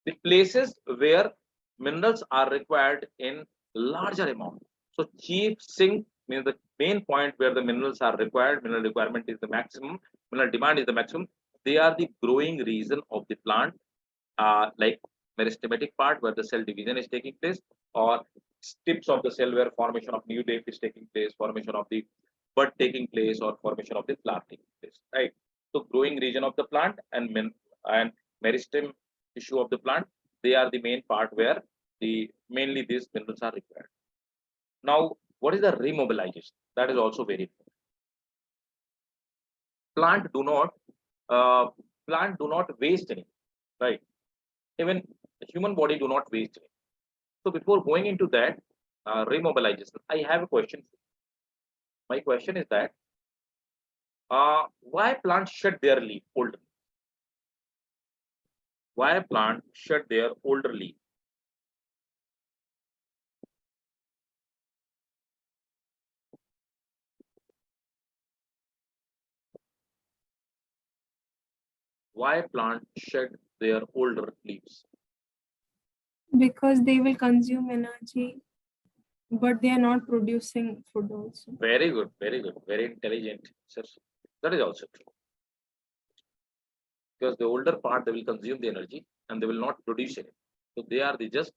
Speaker 1: the places where minerals are required in larger amount. So chief sink means the main point where the minerals are required, mineral requirement is the maximum, mineral demand is the maximum. They are the growing region of the plant, like meristematic part where the cell division is taking place, or tips of the cell where formation of new leaf is taking place, formation of the bud taking place, or formation of the flower taking place, right? So growing region of the plant and meristem tissue of the plant, they are the main part where the mainly these minerals are required. Now, what is the remobilization? That is also very important. Plant do not uh, plant do not waste any, right? Even the human body do not waste any. So before going into that remobilization, I have a question. My question is that why plants shed their leaf older? Why plant shed their older leaf? Why plant shed their older leaves?
Speaker 4: Because they will consume energy, but they are not producing food also.
Speaker 1: Very good, very intelligent, sir. That is also true. Because the older part, they will consume the energy and they will not produce it. So they are the just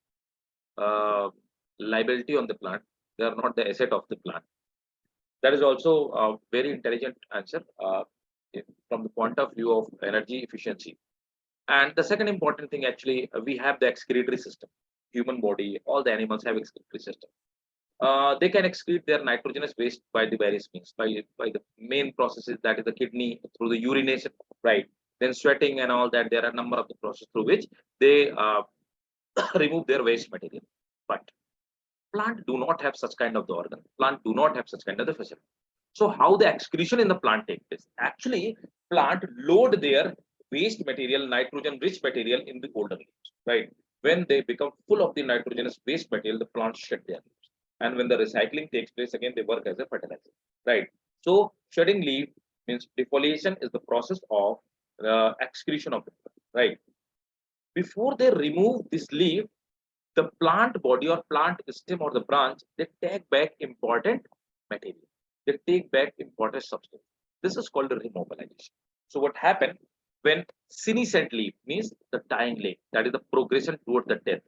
Speaker 1: liability on the plant. They are not the asset of the plant. That is also a very intelligent answer from the point of view of energy efficiency. And the second important thing, actually, we have the excretory system. Human body, all the animals have excretory system. They can excrete their nitrogenous waste by the various means, by the main processes, that is the kidney, through the urination, right? Then sweating and all that. There are a number of the processes through which they remove their waste material. But plant do not have such kind of the organ. Plant do not have such kind of the facility. So how the excretion in the plant takes place? Actually, plant load their waste material, nitrogen-rich material in the older leaves, right? When they become full of the nitrogenous waste material, the plants shed their leaves. And when the recycling takes place, again, they work as a fertilizer, right? So shedding leaf means defoliation is the process of excretion of the plant, right? Before they remove this leaf, the plant body or plant stem or the branch, they take back important material. They take back important substance. This is called the remobilization. So what happened when senescent leaf means the dying leaf, that is the progression toward the death,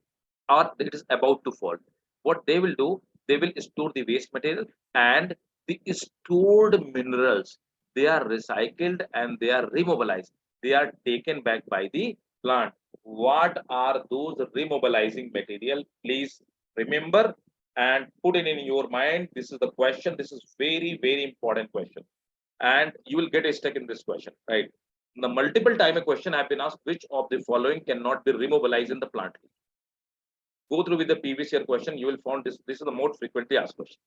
Speaker 1: or it is about to fall. What they will do, they will store the waste material, and the stored minerals, they are recycled and they are remobilized. They are taken back by the plant. What are those remobilizing material? Please remember and put it in your mind. This is the question. This is very important question, and you will get stuck in this question, right? The multiple time a question have been asked: which of the following cannot be remobilized in the plant? go through with the previous year question, you will find this is the most frequently asked question.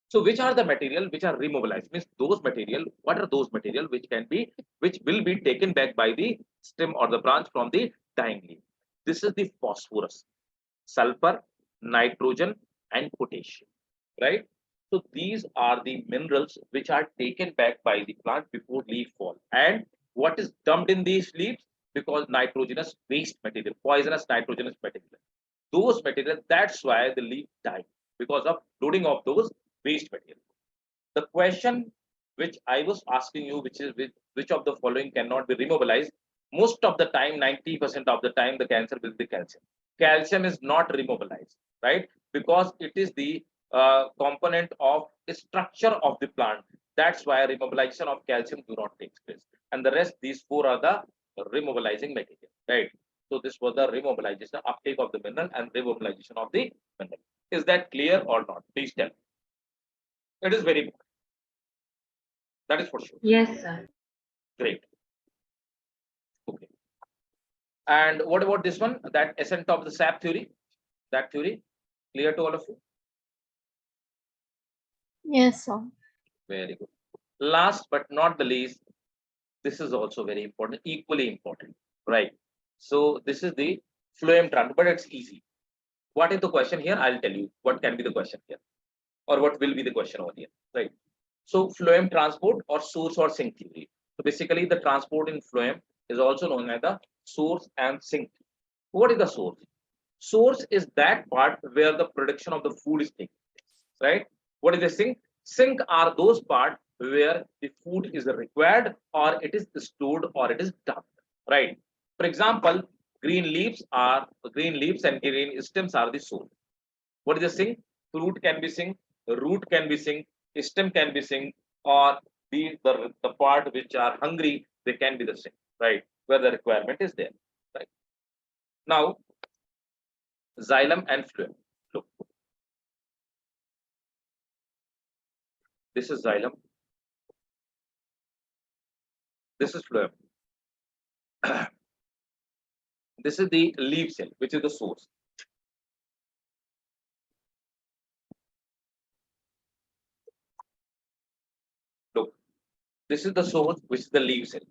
Speaker 1: So which are the material which are remobilized? Means those material, what are those material which will be taken back by the stem or the branch from the dying leaf? This is the phosphorus, sulfur, nitrogen, and potassium, right? So these are the minerals which are taken back by the plant before leaf fall. And what is dumped in these leaves? Because nitrogenous waste material, poisonous nitrogenous material. Those material, that's why the leaf died, because of loading of those waste material. The question which I was asking you, which is which of the following cannot be remobilized? Most of the time, 90% of the time, the cancer will be calcium. Calcium is not remobilized, right? Because it is the component of the structure of the plant. That's why remobilization of calcium do not take place. And the rest, these four are the remobilizing material, right? So this was the remobilization, uptake of the mineral and remobilization of the mineral. Is that clear or not? Please tell me. It is very important. That is for sure.
Speaker 5: Yes, sir.
Speaker 1: Great. Okay. And what about this one? That ascent of the sap theory? That theory? Clear to all of you?
Speaker 5: Yes, sir.
Speaker 1: Very good. Last but not the least, this is also very important, equally important, right? So this is the phloem transport, but it's easy. What is the question here? I'll tell you what can be the question here, or what will be the question over here, right? So phloem transport or source or sink theory. So basically the transport in phloem is also known as the source and sink. What is the source? Source is that part where the production of the food is taking place, right? What is the sink? Sink are those parts where the food is required or it is stored or it is dumped, right? For example, green leaves and green stems are the source. What is the sink? Fruit can be sink, root can be sink, stem can be sink, or the part which are hungry, they can be the sink, right? Where the requirement is there, right? Now, xylem and phloem. Look, this is xylem. This is phloem. This is the leaf cell, which is the source. Look, this is the source, which is the leaf cell.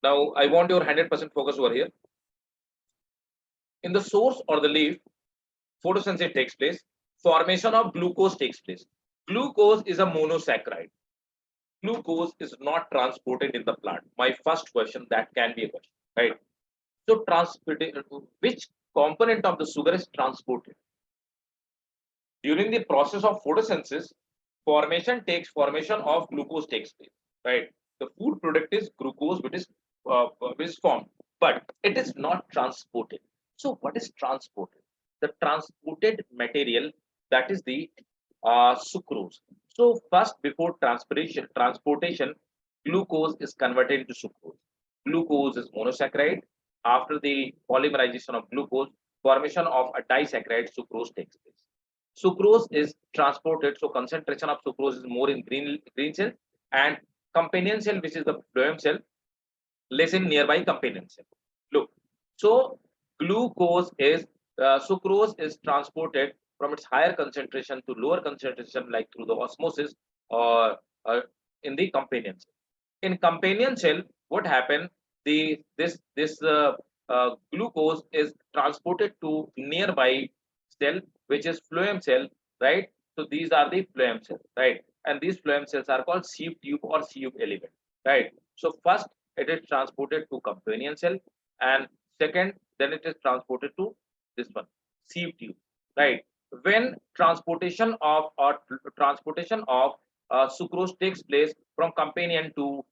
Speaker 1: Now, I want your 100% focus over here. In the source or the leaf, photosynthesis takes place. Formation of glucose takes place. Glucose is a monosaccharide. Glucose is not transported in the plant. My first question, that can be a question, right? So, which component of the sugar is transported? During the process of photosynthesis, formation of glucose takes place, right? The food product is glucose, which is formed, but it is not transported. So, what is transported? The transported material, that is the sucrose. So, first, before transportation, glucose is converted into sucrose. Glucose is monosaccharide. After the polymerization of glucose, formation of a disaccharide sucrose takes place. Sucrose is transported, so concentration of sucrose is more in green cell, and companion cell, which is the phloem cell, less in nearby companion cell. Look, so glucose is sucrose is transported from its higher concentration to lower concentration, like through the osmosis or in the companion cell. In companion cell, what happened? This glucose is transported to nearby cell, which is phloem cell, right? So these are the phloem cells, right? And these phloem cells are called sieve tube or sieve element, right? So first it is transported to companion cell, and second, then it is transported to this one, sieve tube, right? When transportation of sucrose takes place from companion to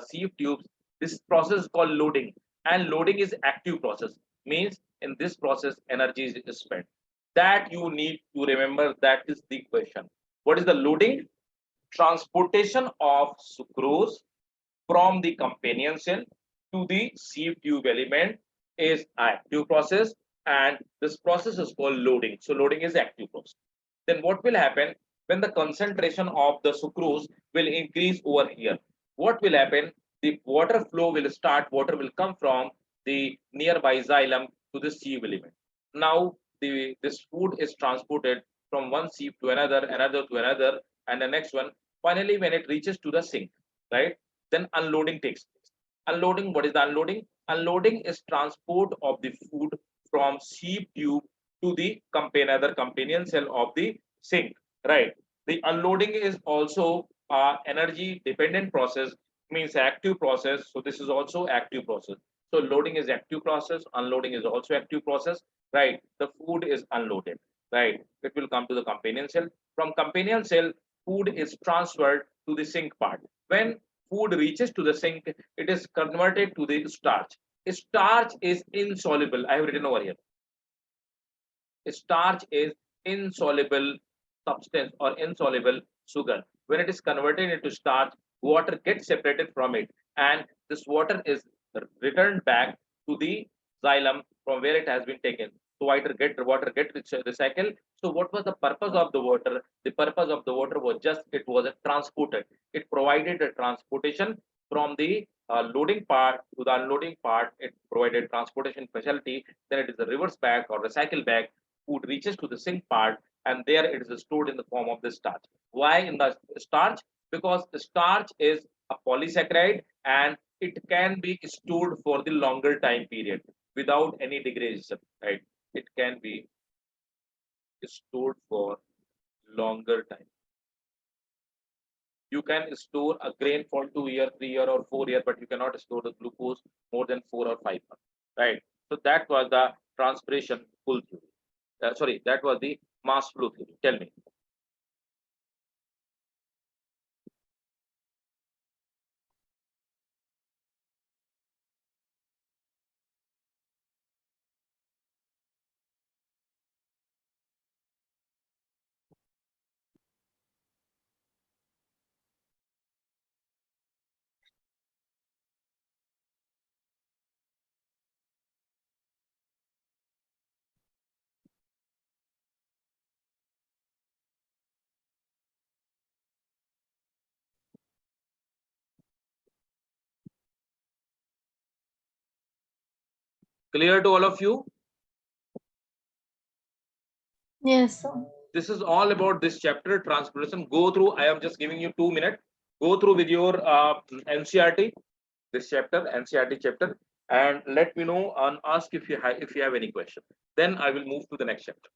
Speaker 1: sieve tubes, this process is called loading, and loading is active process. Means in this process, energy is spent. That you need to remember. That is the question. What is the loading? Transportation of sucrose from the companion cell to the sieve tube element is active process, and this process is called loading. So loading is active process. Then what will happen when the concentration of the sucrose will increase over here? What will happen? The water flow will start. Water will come from the nearby xylem to the sieve element. Now this food is transported from one sieve to another, another to another, and the next one. Finally, when it reaches to the sink, right? Then unloading takes place. Unloading, what is the unloading? Unloading is transport of the food from sieve tube to the another companion cell of the sink, right? The unloading is also energy dependent process, means active process. So this is also active process. So loading is active process, unloading is also active process, right? The food is unloaded, right? It will come to the companion cell. From companion cell, food is transferred to the sink part. When food reaches to the sink, it is converted to the starch. Starch is insoluble. I have written over here. Starch is insoluble substance or insoluble sugar. When it is converted into starch, water gets separated from it, and this water is returned back to the xylem from where it has been taken. So water get recycled. So what was the purpose of the water? The purpose of the water was just it was transported. It provided a transportation from the loading part to the unloading part. It provided transportation facility. Then it is a reverse back or recycle back. Food reaches to the sink part, and there it is stored in the form of the starch. Why in the starch? Because the starch is a polysaccharide, and it can be stored for the longer time period without any degradation, right? It can be stored for longer time. You can store a grain for 2 year, 3 year, or 4 year, but you cannot store the glucose more than 4 or 5 months, right? So that was the transpiration full theory. Sorry, that was the mass flow theory. Tell me. Clear to all of you?
Speaker 5: Yes, sir.
Speaker 1: This is all about this chapter, transpiration. Go through. I am just giving you 2 minutes. Go through with your NCRT, this chapter, NCRT chapter, and let me know and ask if you have any question. Then I will move to the next chapter.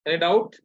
Speaker 1: Any doubt?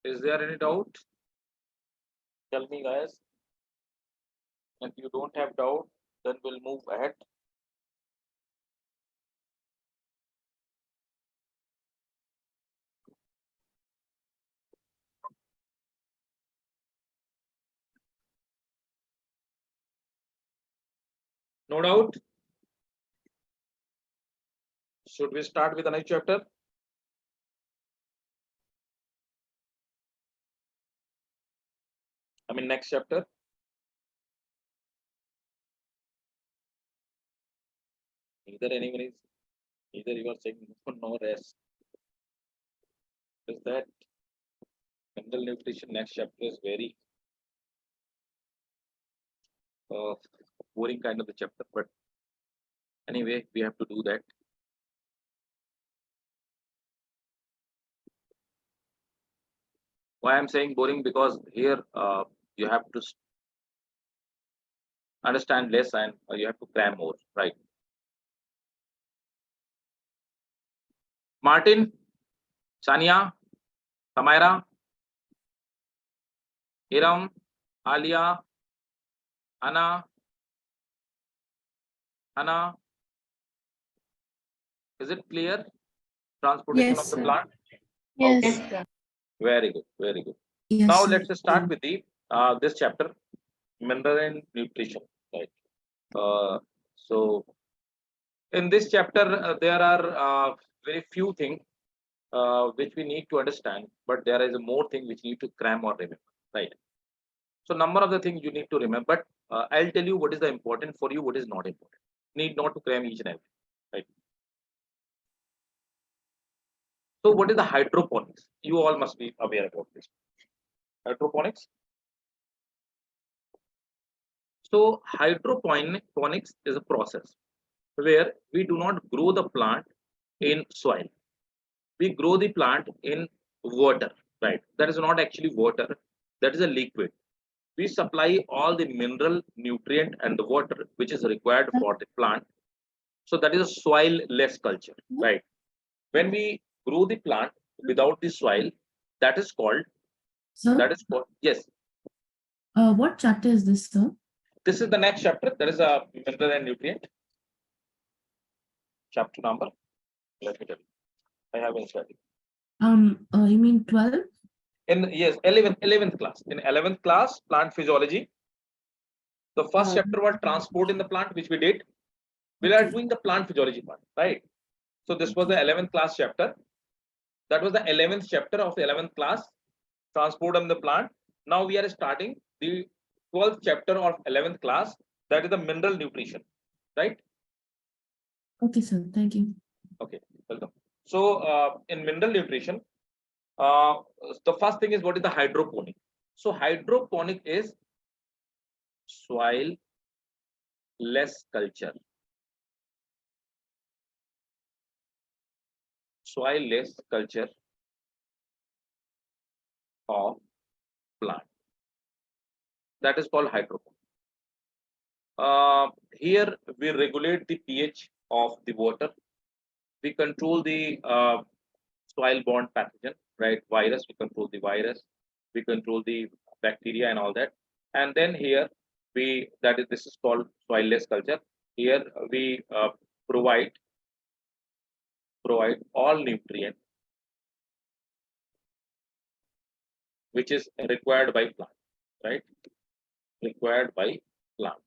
Speaker 1: Is there any doubt? Tell me, guys. If you don't have doubt, then we'll move ahead. No doubt. Should we start with the next chapter? I mean, next chapter. Either anyone is, either you are saying no rest. Is that mineral nutrition next chapter is very boring kind of the chapter, but anyway, we have to do that. Why I'm saying boring? Because here you have to understand less and you have to cram more, right? Martin, Sania, Samaira, Iram, Alia, Anna, is it clear? Transportation
Speaker 2: Yes,
Speaker 1: of the
Speaker 2: sir.
Speaker 1: plant?
Speaker 5: Yes.
Speaker 1: Okay. Very good, very good.
Speaker 3: Yes,
Speaker 1: Now
Speaker 3: sir.
Speaker 1: let's start with the this chapter, mineral and nutrition, right? So in this chapter, there are very few things which we need to understand, but there is more thing which you need to cram or remember, right? So number of the things you need to remember, but I'll tell you what is the important for you, what is not important. Need not to cram each and every, right? So what is the hydroponics? You all must be aware about this. Hydroponics. So hydroponics is a process where we do not grow the plant in soil. We grow the plant in water, right? That is not actually water, that is a liquid. We supply all the mineral, nutrient, and the water which is required for the plant. So that is a soil-less culture, right? When we grow the plant without the soil, that is called
Speaker 3: Sir,
Speaker 1: yes.
Speaker 3: what chapter is this, sir?
Speaker 1: This is the next chapter. That is a mineral and nutrient. Chapter number. Let me tell you. I have been studying.
Speaker 3: You mean 12?
Speaker 1: In yes, 11th class. In 11th class, plant physiology. The first chapter was transport in the plant, which we did. We are doing the plant physiology part, right? So this was the 11th class chapter. That was the 11th chapter of the 11th class, transport in the plant. Now we are starting the 12th chapter of 11th class. That is the mineral nutrition, right?
Speaker 3: Okay, sir. Thank you.
Speaker 1: Okay, welcome. So in mineral nutrition, the first thing is what is the hydroponic. So hydroponic is soil less culture. Soil less culture of plant. That is called hydroponic. Here we regulate the pH of the water. We control the soil-borne pathogen, right? Virus. We control the virus. We control the bacteria and all that. And then here this is called soil-less culture. Here we provide all nutrient which is required by plant, right? Required by plant.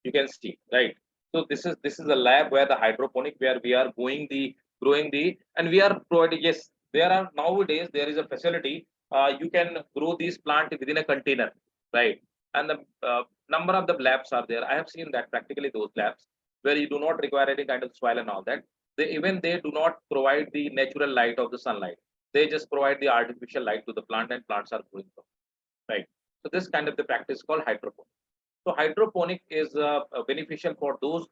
Speaker 1: You can see, right? So this is a lab where the hydroponic, where we are growing the, and we are providing. Yes, there are nowadays there is a facility. You can grow these plant within a container, right? And the number of the labs are there. I have seen that practically those labs where you do not require any kind of soil and all that. They do not provide the natural light of the sunlight. They just provide the artificial light to the plant, and plants are growing, right? So this kind of the practice called hydroponic. So hydroponic is beneficial for those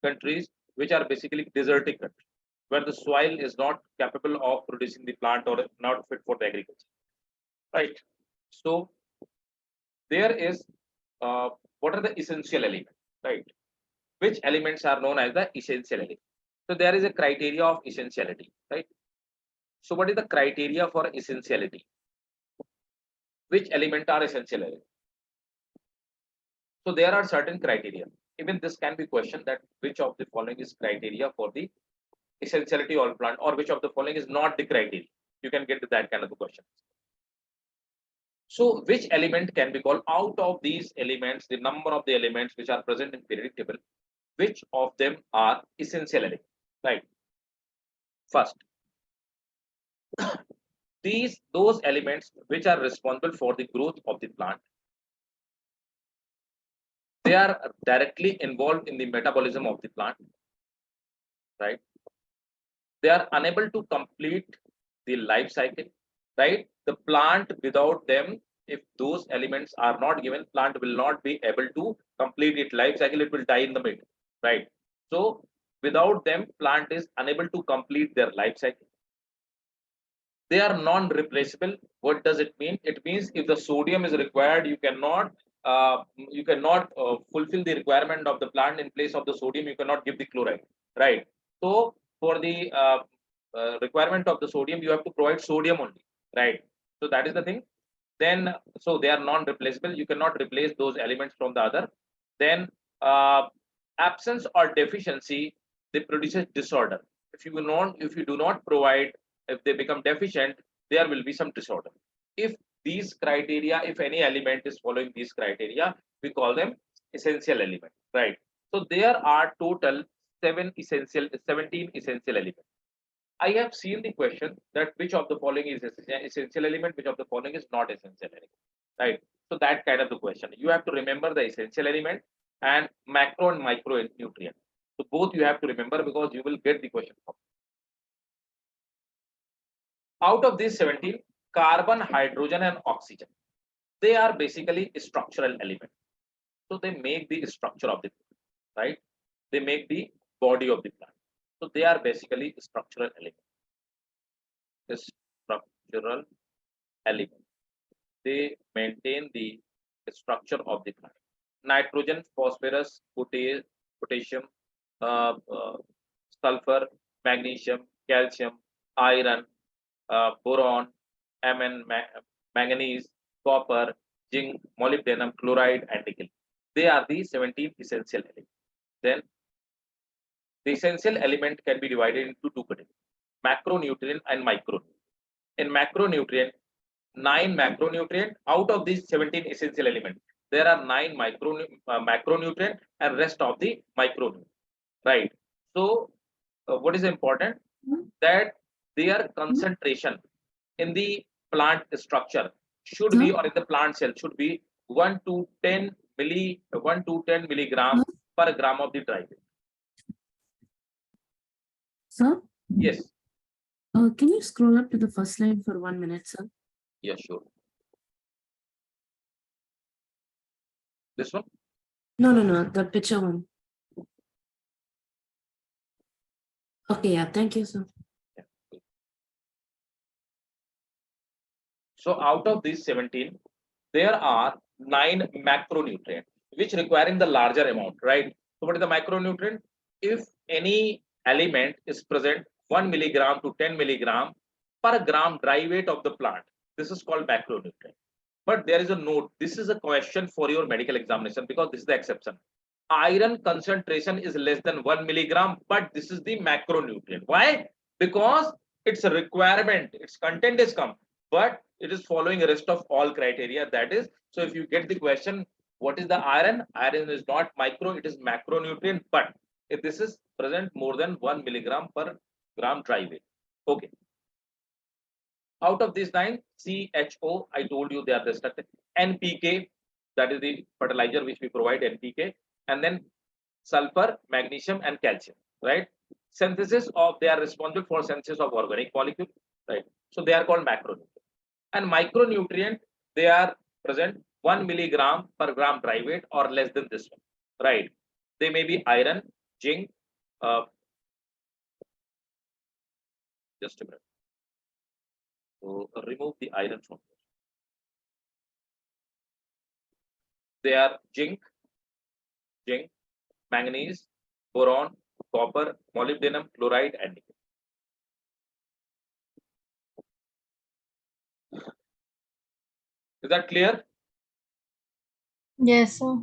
Speaker 1: countries which are basically desertic countries, where the soil is not capable of producing the plant or not fit for the agriculture, right? So there is what are the essential elements, right? Which elements are known as the essential elements? So there is a criteria of essentiality, right? So what is the criteria for essentiality? which element are essential elements. So there are certain criteria. Even this can be questioned that which of the following is criteria for the essentiality of plant, or which of the following is not the criteria. You can get to that kind of a question. So which element can be called out of these elements, the number of the elements which are present in periodic table, which of them are essential elements, right? First, those elements which are responsible for the growth of the plant, they are directly involved in the metabolism of the plant, right? They are unable to complete the life cycle, right? The plant without them, if those elements are not given, plant will not be able to complete its life cycle. It will die in the mid, right? So without them, plant is unable to complete their life cycle. They are non-replaceable. What does it mean? It means if the sodium is required, you cannot fulfill the requirement of the plant. In place of the sodium, you cannot give the chloride, right? So for the requirement of the sodium, you have to provide sodium only, right? So that is the thing. Then so they are non-replaceable. You cannot replace those elements from the other. Then absence or deficiency, they produces disorder. If you do not provide, if they become deficient, there will be some disorder. If these criteria, if any element is following these criteria, we call them essential element, right? So there are total 17 essential elements. I have seen the question that which of the following is essential element, which of the following is not essential element, right? So that kind of the question. You have to remember the essential element and macro and micro nutrient. So both you have to remember because you will get the question from. Out of these 17, carbon, hydrogen, and oxygen, they are basically structural elements. So they make the structure of the plant, right? They make the body of the plant. So they are basically structural elements. Structural elements. They maintain the structure of the plant. Nitrogen, phosphorus, potassium, sulfur, magnesium, calcium, iron, boron, manganese, copper, zinc, molybdenum, chloride, and nickel. They are the 17 essential elements. Then the essential element can be divided into two categories: macronutrient and micronutrient. In macronutrient, 9 macronutrient out of these 17 essential elements. There are 9 macronutrient and rest of the micronutrient, right? So what is important that their concentration in the plant structure should be, or in the plant cell should be 1 to 10 milligram per gram of the dry weight.
Speaker 3: Sir?
Speaker 1: Yes.
Speaker 3: Can you scroll up to the first line for 1 minute, sir?
Speaker 1: Yes, sure. This one?
Speaker 3: No, the picture one. Okay, yeah, thank you, sir.
Speaker 1: So out of these 17, there are 9 macronutrients which requiring the larger amount, right? So what is the macronutrient? If any element is present 1 milligram to 10 milligram per gram dry weight of the plant, this is called macronutrient. But there is a note. This is a question for your medical examination because this is the exception. Iron concentration is less than 1 milligram, but this is the macronutrient. Why? Because its a requirement, its content is come, but it is following the rest of all criteria. That is, so if you get the question, what is the iron? Iron is not micro, it is macronutrient, but if this is present more than 1 milligram per gram dry weight. Okay. Out of these 9, CHO, I told you they are the structure. NPK, that is the fertilizer which we provide, NPK, and then sulfur, magnesium, and calcium, right? Synthesis of, they are responsible for synthesis of organic molecule, right? So they are called macronutrient. And micronutrient, they are present 1 milligram per gram dry weight or less than this one, right? They may be iron, zinc, just a minute. So remove the iron from this. They are zinc, manganese, boron, copper, molybdenum, chloride, and nickel. Is that clear?
Speaker 5: Yes, sir.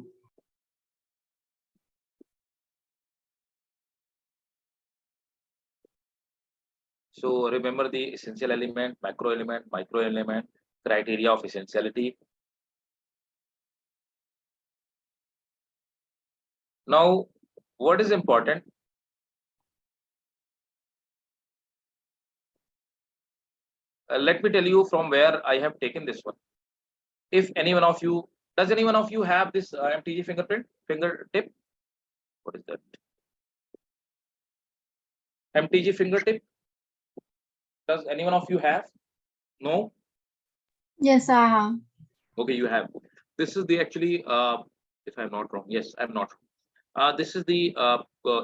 Speaker 1: So remember the essential element, macro element, micro element, criteria of essentiality. Now, what is important? Let me tell you from where I have taken this one. If any one of you, does any one of you have this MTG fingertip? What is that? MTG fingertip? Does any one of you have? No?
Speaker 5: Yes, I have.
Speaker 1: Okay, you have. This is the actually, if I'm not wrong, yes, I'm not wrong. This is the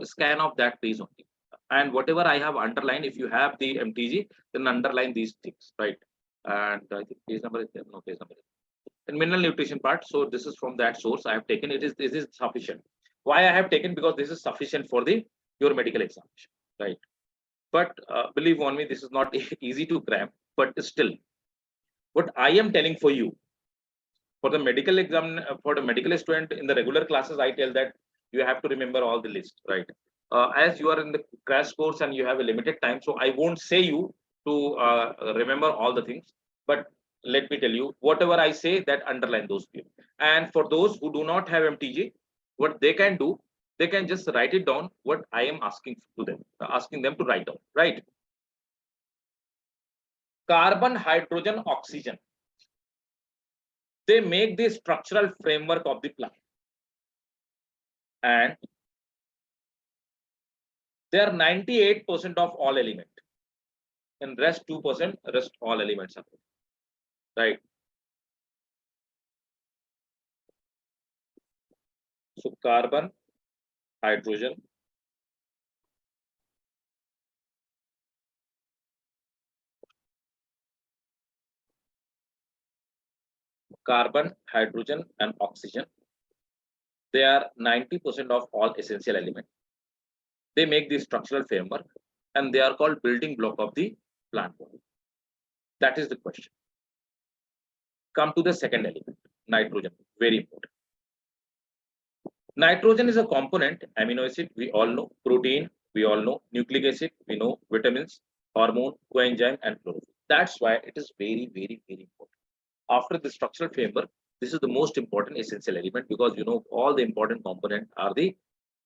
Speaker 1: scan of that page only. And whatever I have underlined, if you have the MTG, then underline these things, right? And I think page number is there. No, page number is there. In mineral nutrition part. So this is from that source I have taken. This is sufficient. Why I have taken? Because this is sufficient for the your medical examination, right? But believe on me, this is not easy to cram. But still, what I am telling for you, for the medical exam, for the medical student in the regular classes, I tell that you have to remember all the list, right? As you are in the crash course and you have a limited time, so I won't say you to remember all the things, but let me tell you, whatever I say, that underline those people. And for those who do not have MTG, what they can do, they can just write it down what I am asking to them, asking them to write down, right? Carbon, hydrogen, oxygen. They make the structural framework of the plant. And they are 98% of all element. And rest 2%, rest all elements are there, right? So carbon, hydrogen, and oxygen. They are 90% of all essential elements. They make the structural framework and they are called building block of the plant body. That is the question. Come to the second element, nitrogen, very important. Nitrogen is a component, amino acid, we all know, protein, we all know, nucleic acid, we know, vitamins, hormone, coenzyme, and chlorophyll. That's why it is very, very, very important. After the structural framework, this is the most important essential element because you know all the important components are the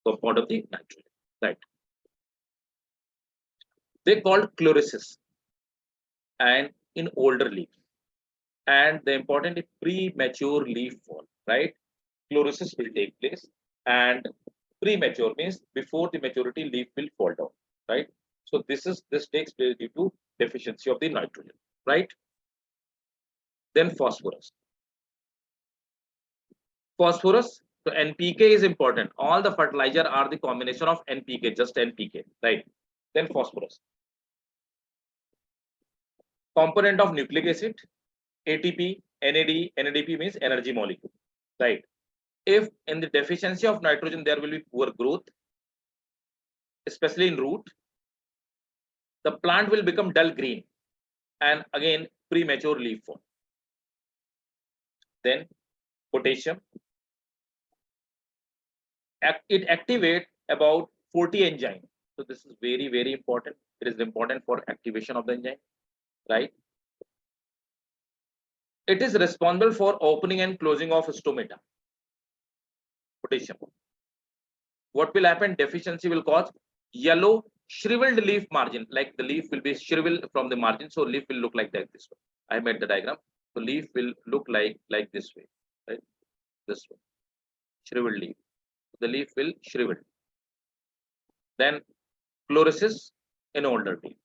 Speaker 1: compound of the nitrogen, right? They called chlorosis and in older leaves. And the important is premature leaf fall, right? Chlorosis will take place and premature means before the maturity leaf will fall down, right? So this takes place due to deficiency of the nitrogen, right? Then phosphorus. Phosphorus, so NPK is important. All the fertilizer are the combination of NPK, just NPK, right? Then phosphorus. Component of nucleic acid, ATP, NAD, NADP means energy molecule, right? If in the deficiency of nitrogen, there will be poor growth, especially in root, the plant will become dull green and again premature leaf fall. Then potassium, it activates about 40 enzymes. So this is very, very important. It is important for activation of the enzyme, right? It is responsible for opening and closing of stomata. Potassium. What will happen? Deficiency will cause yellow shriveled leaf margin, like the leaf will be shriveled from the margin, so leaf will look like that this way. I made the diagram. So leaf will look like this way, right? This way, shriveled leaf. The leaf will shrivel. Then chlorosis in older leaf.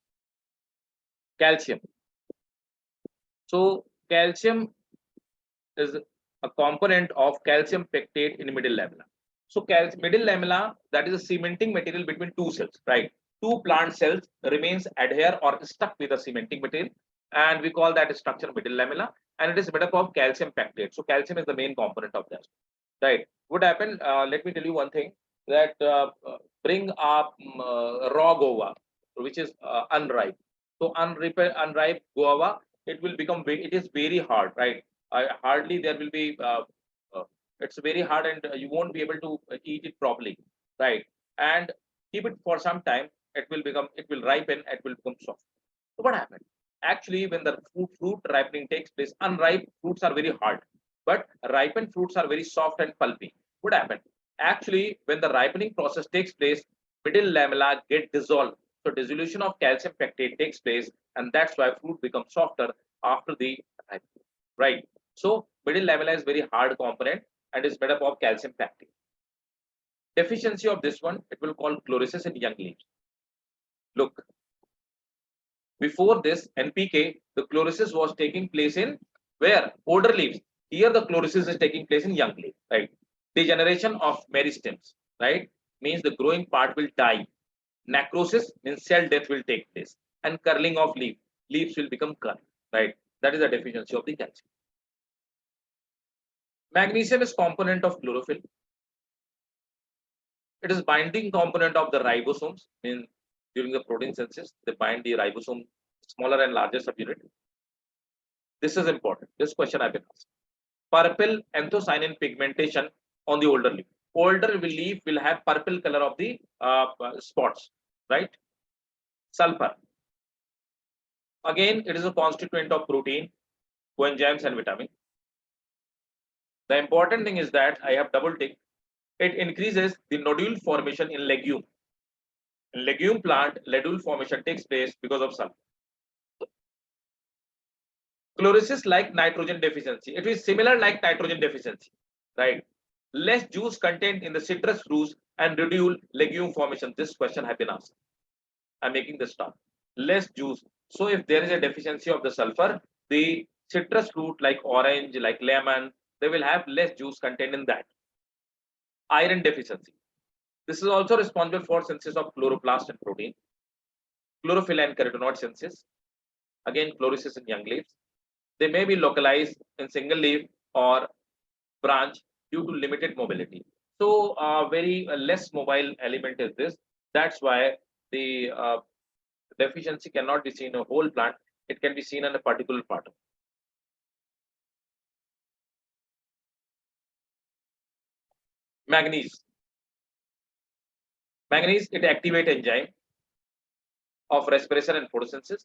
Speaker 1: Calcium. So calcium is a component of calcium pectate in middle lamella. So middle lamella, that is a cementing material between two cells, right? Two plant cells remains adhere or stuck with a cementing material, and we call that structure middle lamella, and it is made up of calcium pectate. So calcium is the main component of that, right? What happened? Let me tell you one thing, that bring up raw guava, which is unripe. So unripe guava, it will become it is very hard, right? hardly there will be. It's very hard, and you won't be able to eat it properly, right? And keep it for some time. It will ripen. It will become soft. So what happened? Actually, when the fruit ripening takes place, unripe fruits are very hard, but ripened fruits are very soft and pulpy. What happened? Actually, when the ripening process takes place, middle lamella get dissolved. So dissolution of calcium pectate takes place, and that's why fruit becomes softer after the ripening. Right. So middle lamella is very hard component and is made up of calcium pectate. Deficiency of this one, it will call chlorosis in young leaves. Look, before this NPK, the chlorosis was taking place in where? Older leaves. Here the chlorosis is taking place in young leaves, right? Degeneration of meristems, right? Means the growing part will die. Necrosis means cell death will take place. And curling of leaves will become curled, right? That is the deficiency of the calcium. Magnesium is component of chlorophyll. It is binding component of the ribosomes. Means during the protein synthesis, they bind the ribosome, smaller and larger subunit. This is important. This question I've been asked. Purple anthocyanin pigmentation on the older leaf. Older leaf will have purple color of the spots, right? Sulfur. Again, it is a constituent of protein, coenzymes, and vitamin. The important thing is that I have double tick. It increases the nodule formation in legume. In legume plant, nodule formation takes place because of sulfur. Chlorosis like nitrogen deficiency. It is similar like nitrogen deficiency, right? Less juice content in the citrus fruits and reduce legume formation. This question has been asked. I'm making the start. Less juice. So if there is a deficiency of the sulfur, the citrus fruit like orange, like lemon, they will have less juice content in that. Iron deficiency. This is also responsible for synthesis of chloroplast and protein. Chlorophyll and carotenoid synthesis. Again, chlorosis in young leaves. They may be localized in single leaf or branch due to limited mobility. So very less mobile element is this. That's why the deficiency cannot be seen in a whole plant. It can be seen in a particular part. Manganese. Manganese, it activates enzyme of respiration and photosynthesis.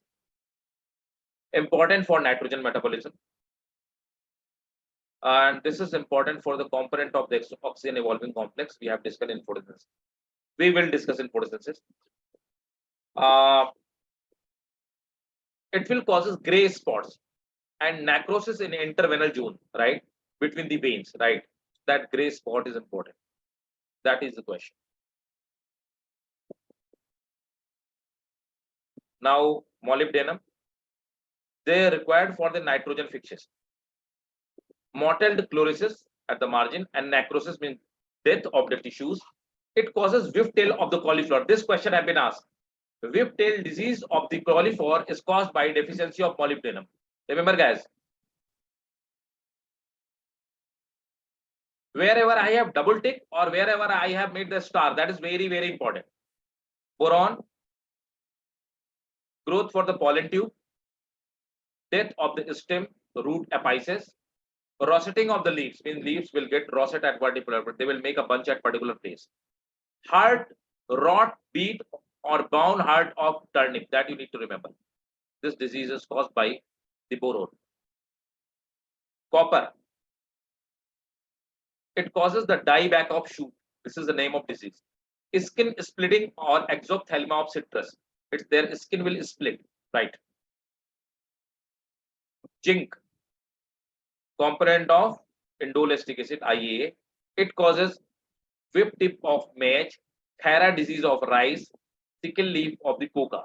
Speaker 1: Important for nitrogen metabolism. And this is important for the component of the oxygen evolving complex we have discussed in photosynthesis. We will discuss in photosynthesis. It will causes gray spots and necrosis in intervenal zone, right? Between the veins, right? That gray spot is important. That is the question. Now, molybdenum, they are required for the nitrogen fixation. Mottled chlorosis at the margin and necrosis means death of the tissues. It causes whiptail of the cauliflower. This question has been asked. Whiptail disease of the cauliflower is caused by deficiency of molybdenum. Remember, guys, wherever I have double tick or wherever I have made the star, that is very, very important. Boron, growth for the pollen tube, death of the stem, root apices, rosetting of the leaves means leaves will get rosette at particular, but they will make a bunch at particular place. Heart, rot, beet, or bound heart of turnip, that you need to remember. This disease is caused by the boron. Copper, it causes the dieback of shoot. This is the name of disease. Skin splitting or exophthalma of citrus. It's their skin will split, right? Zinc, component of indolestic acid, IAA. It causes whip tip of maize, Khera disease of rice, sickle leaf of the coca,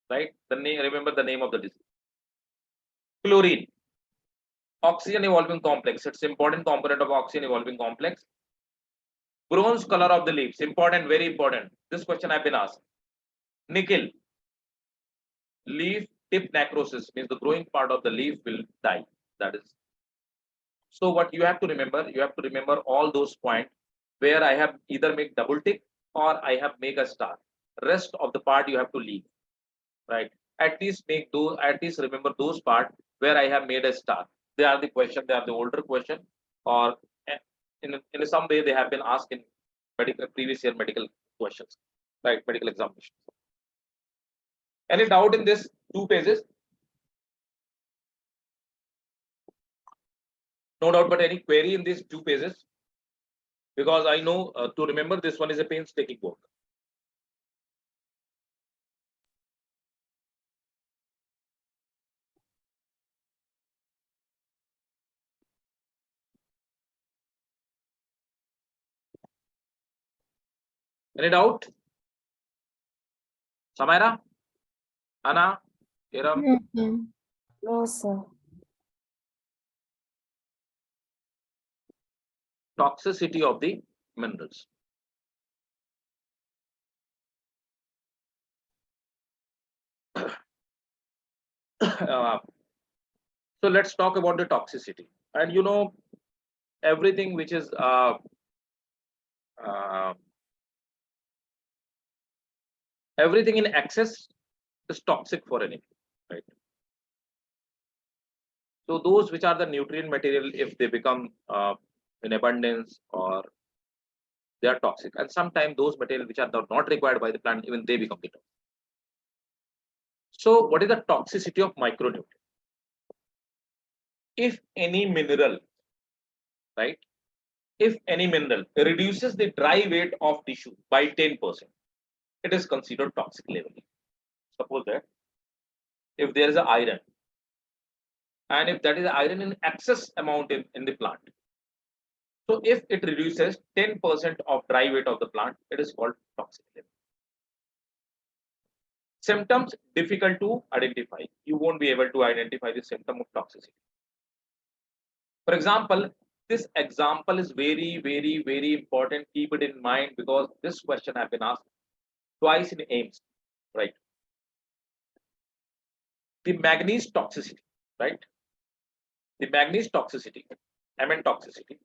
Speaker 1: right? The name, remember the name of the disease. Chlorine, oxygen evolving complex. It's important component of oxygen evolving complex. Bronze color of the leaves, important, very important. This question I've been asked. Nickel, leaf tip necrosis means the growing part of the leaf will die. That is. So what you have to remember all those points where I have either make double tick or I have make a star. Rest of the part you have to leave, right? At least remember those part where I have made a star. They are the question, they are the older question, or in some way they have been asked in medical previous year medical questions, right? Medical examinations. Any doubt in this 2 pages? No doubt, but any query in these 2 pages? Because I know to remember this one is a painstaking work. Any doubt? Samaira? Anna? Iram?
Speaker 5: No, sir.
Speaker 1: Toxicity of the minerals. So let's talk about the toxicity. And you know, everything which is everything in excess is toxic for anything, right? So those which are the nutrient material, if they become in abundance, or they are toxic, and sometimes those material which are not required by the plant, even they become the toxic. So what is the toxicity of micronutrient? If any mineral, right? If any mineral reduces the dry weight of tissue by 10%, it is considered toxic level. Suppose that if there is an iron, and if that is iron in excess amount in the plant, so if it reduces 10% of dry weight of the plant, it is called toxic level. Symptoms difficult to identify. You won't be able to identify the symptom of toxicity. For example, this example is very, very, very important. Keep it in mind, because this question has been asked twice in AIMS, right? The manganese toxicity, right? The manganese toxicity, Mn toxicity.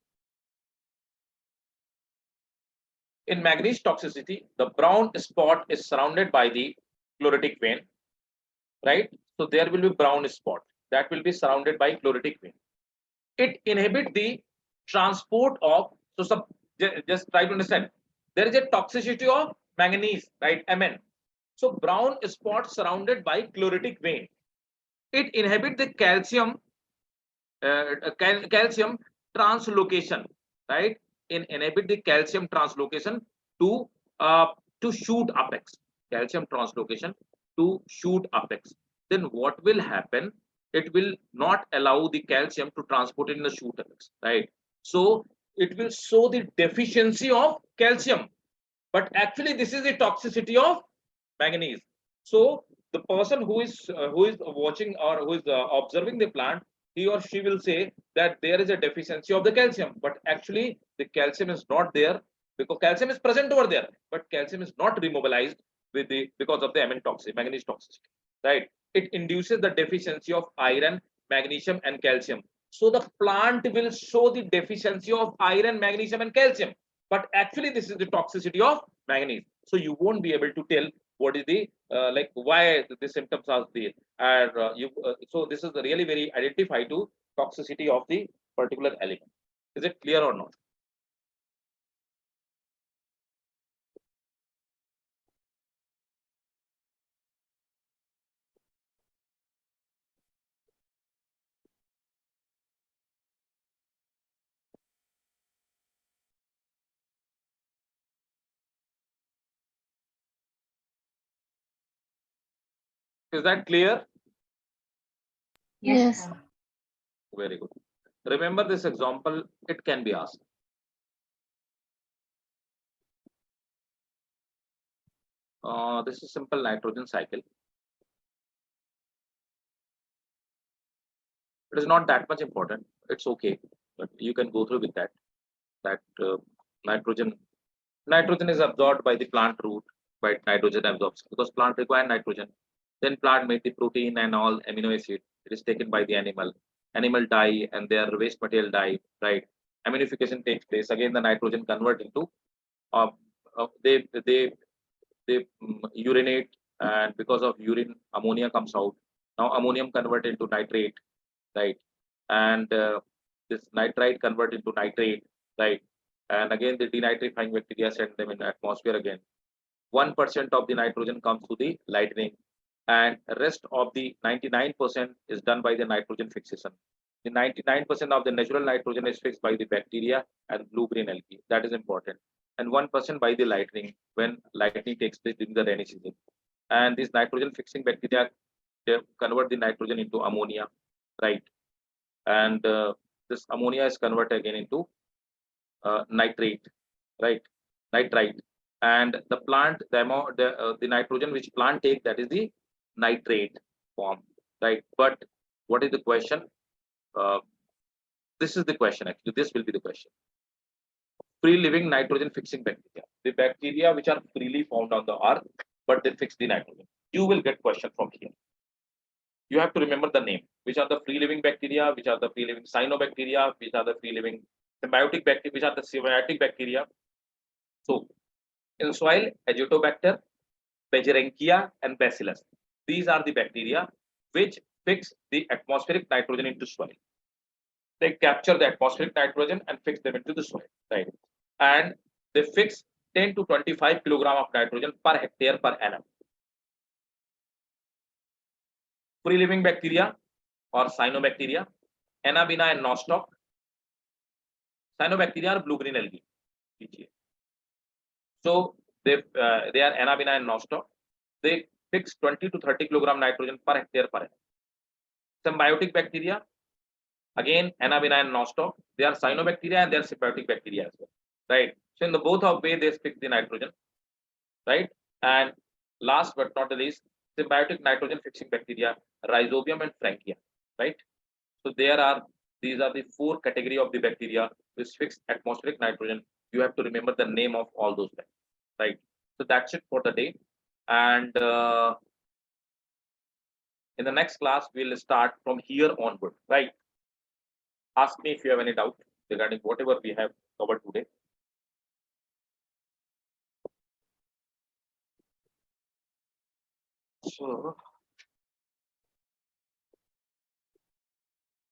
Speaker 1: In manganese toxicity, the brown spot is surrounded by the chlorotic vein, right? So there will be brown spot that will be surrounded by chlorotic vein. It inhibits the transport of, so just try to understand, there is a toxicity of manganese, right? Mn. So brown spot surrounded by chlorotic vein, it inhibits the calcium calcium translocation, right? Inhibit the calcium translocation to shoot apex. Calcium translocation to shoot apex. Then what will happen? It will not allow the calcium to transport in the shoot apex, right? So it will show the deficiency of calcium, but actually this is the toxicity of manganese. So the person who is watching, or who is observing the plant, he or she will say that there is a deficiency of the calcium, but actually the calcium is not there, because calcium is present over there, but calcium is not remobilized with the because of the manganese toxicity, right? It induces the deficiency of iron, magnesium, and calcium. So the plant will show the deficiency of iron, magnesium, and calcium, but actually this is the toxicity of manganese. So you won't be able to tell what is the like why the symptoms are there. And so this is really very identify to toxicity of the particular element. Is it clear or not? Is that clear?
Speaker 5: Yes.
Speaker 1: Very good. Remember this example, it can be asked. This is simple nitrogen cycle. It is not that much important. It's okay, but you can go through with that. That nitrogen is absorbed by the plant root, by nitrogen absorbs, because plant require nitrogen. Then plant made the protein and all amino acid. It is taken by the animal. Animal die and their waste material die, right? Aminification takes place. Again, the nitrogen convert into uh, they urinate, and because of urine, ammonia comes out. Now ammonium convert into nitrate, right? and this nitrite convert into nitrate, right? And again, the denitrifying bacteria send them in the atmosphere again. 1% of the nitrogen comes to the lightning, and rest of the 99% is done by the nitrogen fixation. The 99% of the natural nitrogen is fixed by the bacteria and blue-green algae. That is important. And 1% by the lightning when lightning takes place during the rainy season. And these nitrogen fixing bacteria, they convert the nitrogen into ammonia, right? And this ammonia is converted again into nitrate, right? Nitrite. And the plant, the nitrogen which plant take, that is the nitrate form, right? But what is the question? This is the question actually. This will be the question. Free living nitrogen fixing bacteria, the bacteria which are freely found on the earth, but they fix the nitrogen. You will get question from here. You have to remember the name. Which are the free living bacteria? Which are the free living cyanobacteria? Which are the free living symbiotic bacteria? Which are the symbiotic bacteria? So in soil, Azotobacter, Pagerankia, and Bacillus. These are the bacteria which fix the atmospheric nitrogen into soil. They capture the atmospheric nitrogen and fix them into the soil, right? And they fix 10 to 25 kilogram of nitrogen per hectare per annum. Free living bacteria or cyanobacteria, Anabina and Nostoc. Cyanobacteria are blue-green algae. So they are Anabina and Nostoc. They fix 20 to 30 kilogram nitrogen per hectare per annum. Symbiotic bacteria, again Anabina and Nostoc. They are cyanobacteria and they are symbiotic bacteria as well, right? So in the both of way they fix the nitrogen, right? And last but not the least, symbiotic nitrogen fixing bacteria, Rhizobium and Frankia, right? So these are the 4 category of the bacteria which fix atmospheric nitrogen. You have to remember the name of all those bacteria, right? So that's it for the day. And in the next class, we'll start from here onward, right? Ask me if you have any doubt regarding whatever we have covered today. So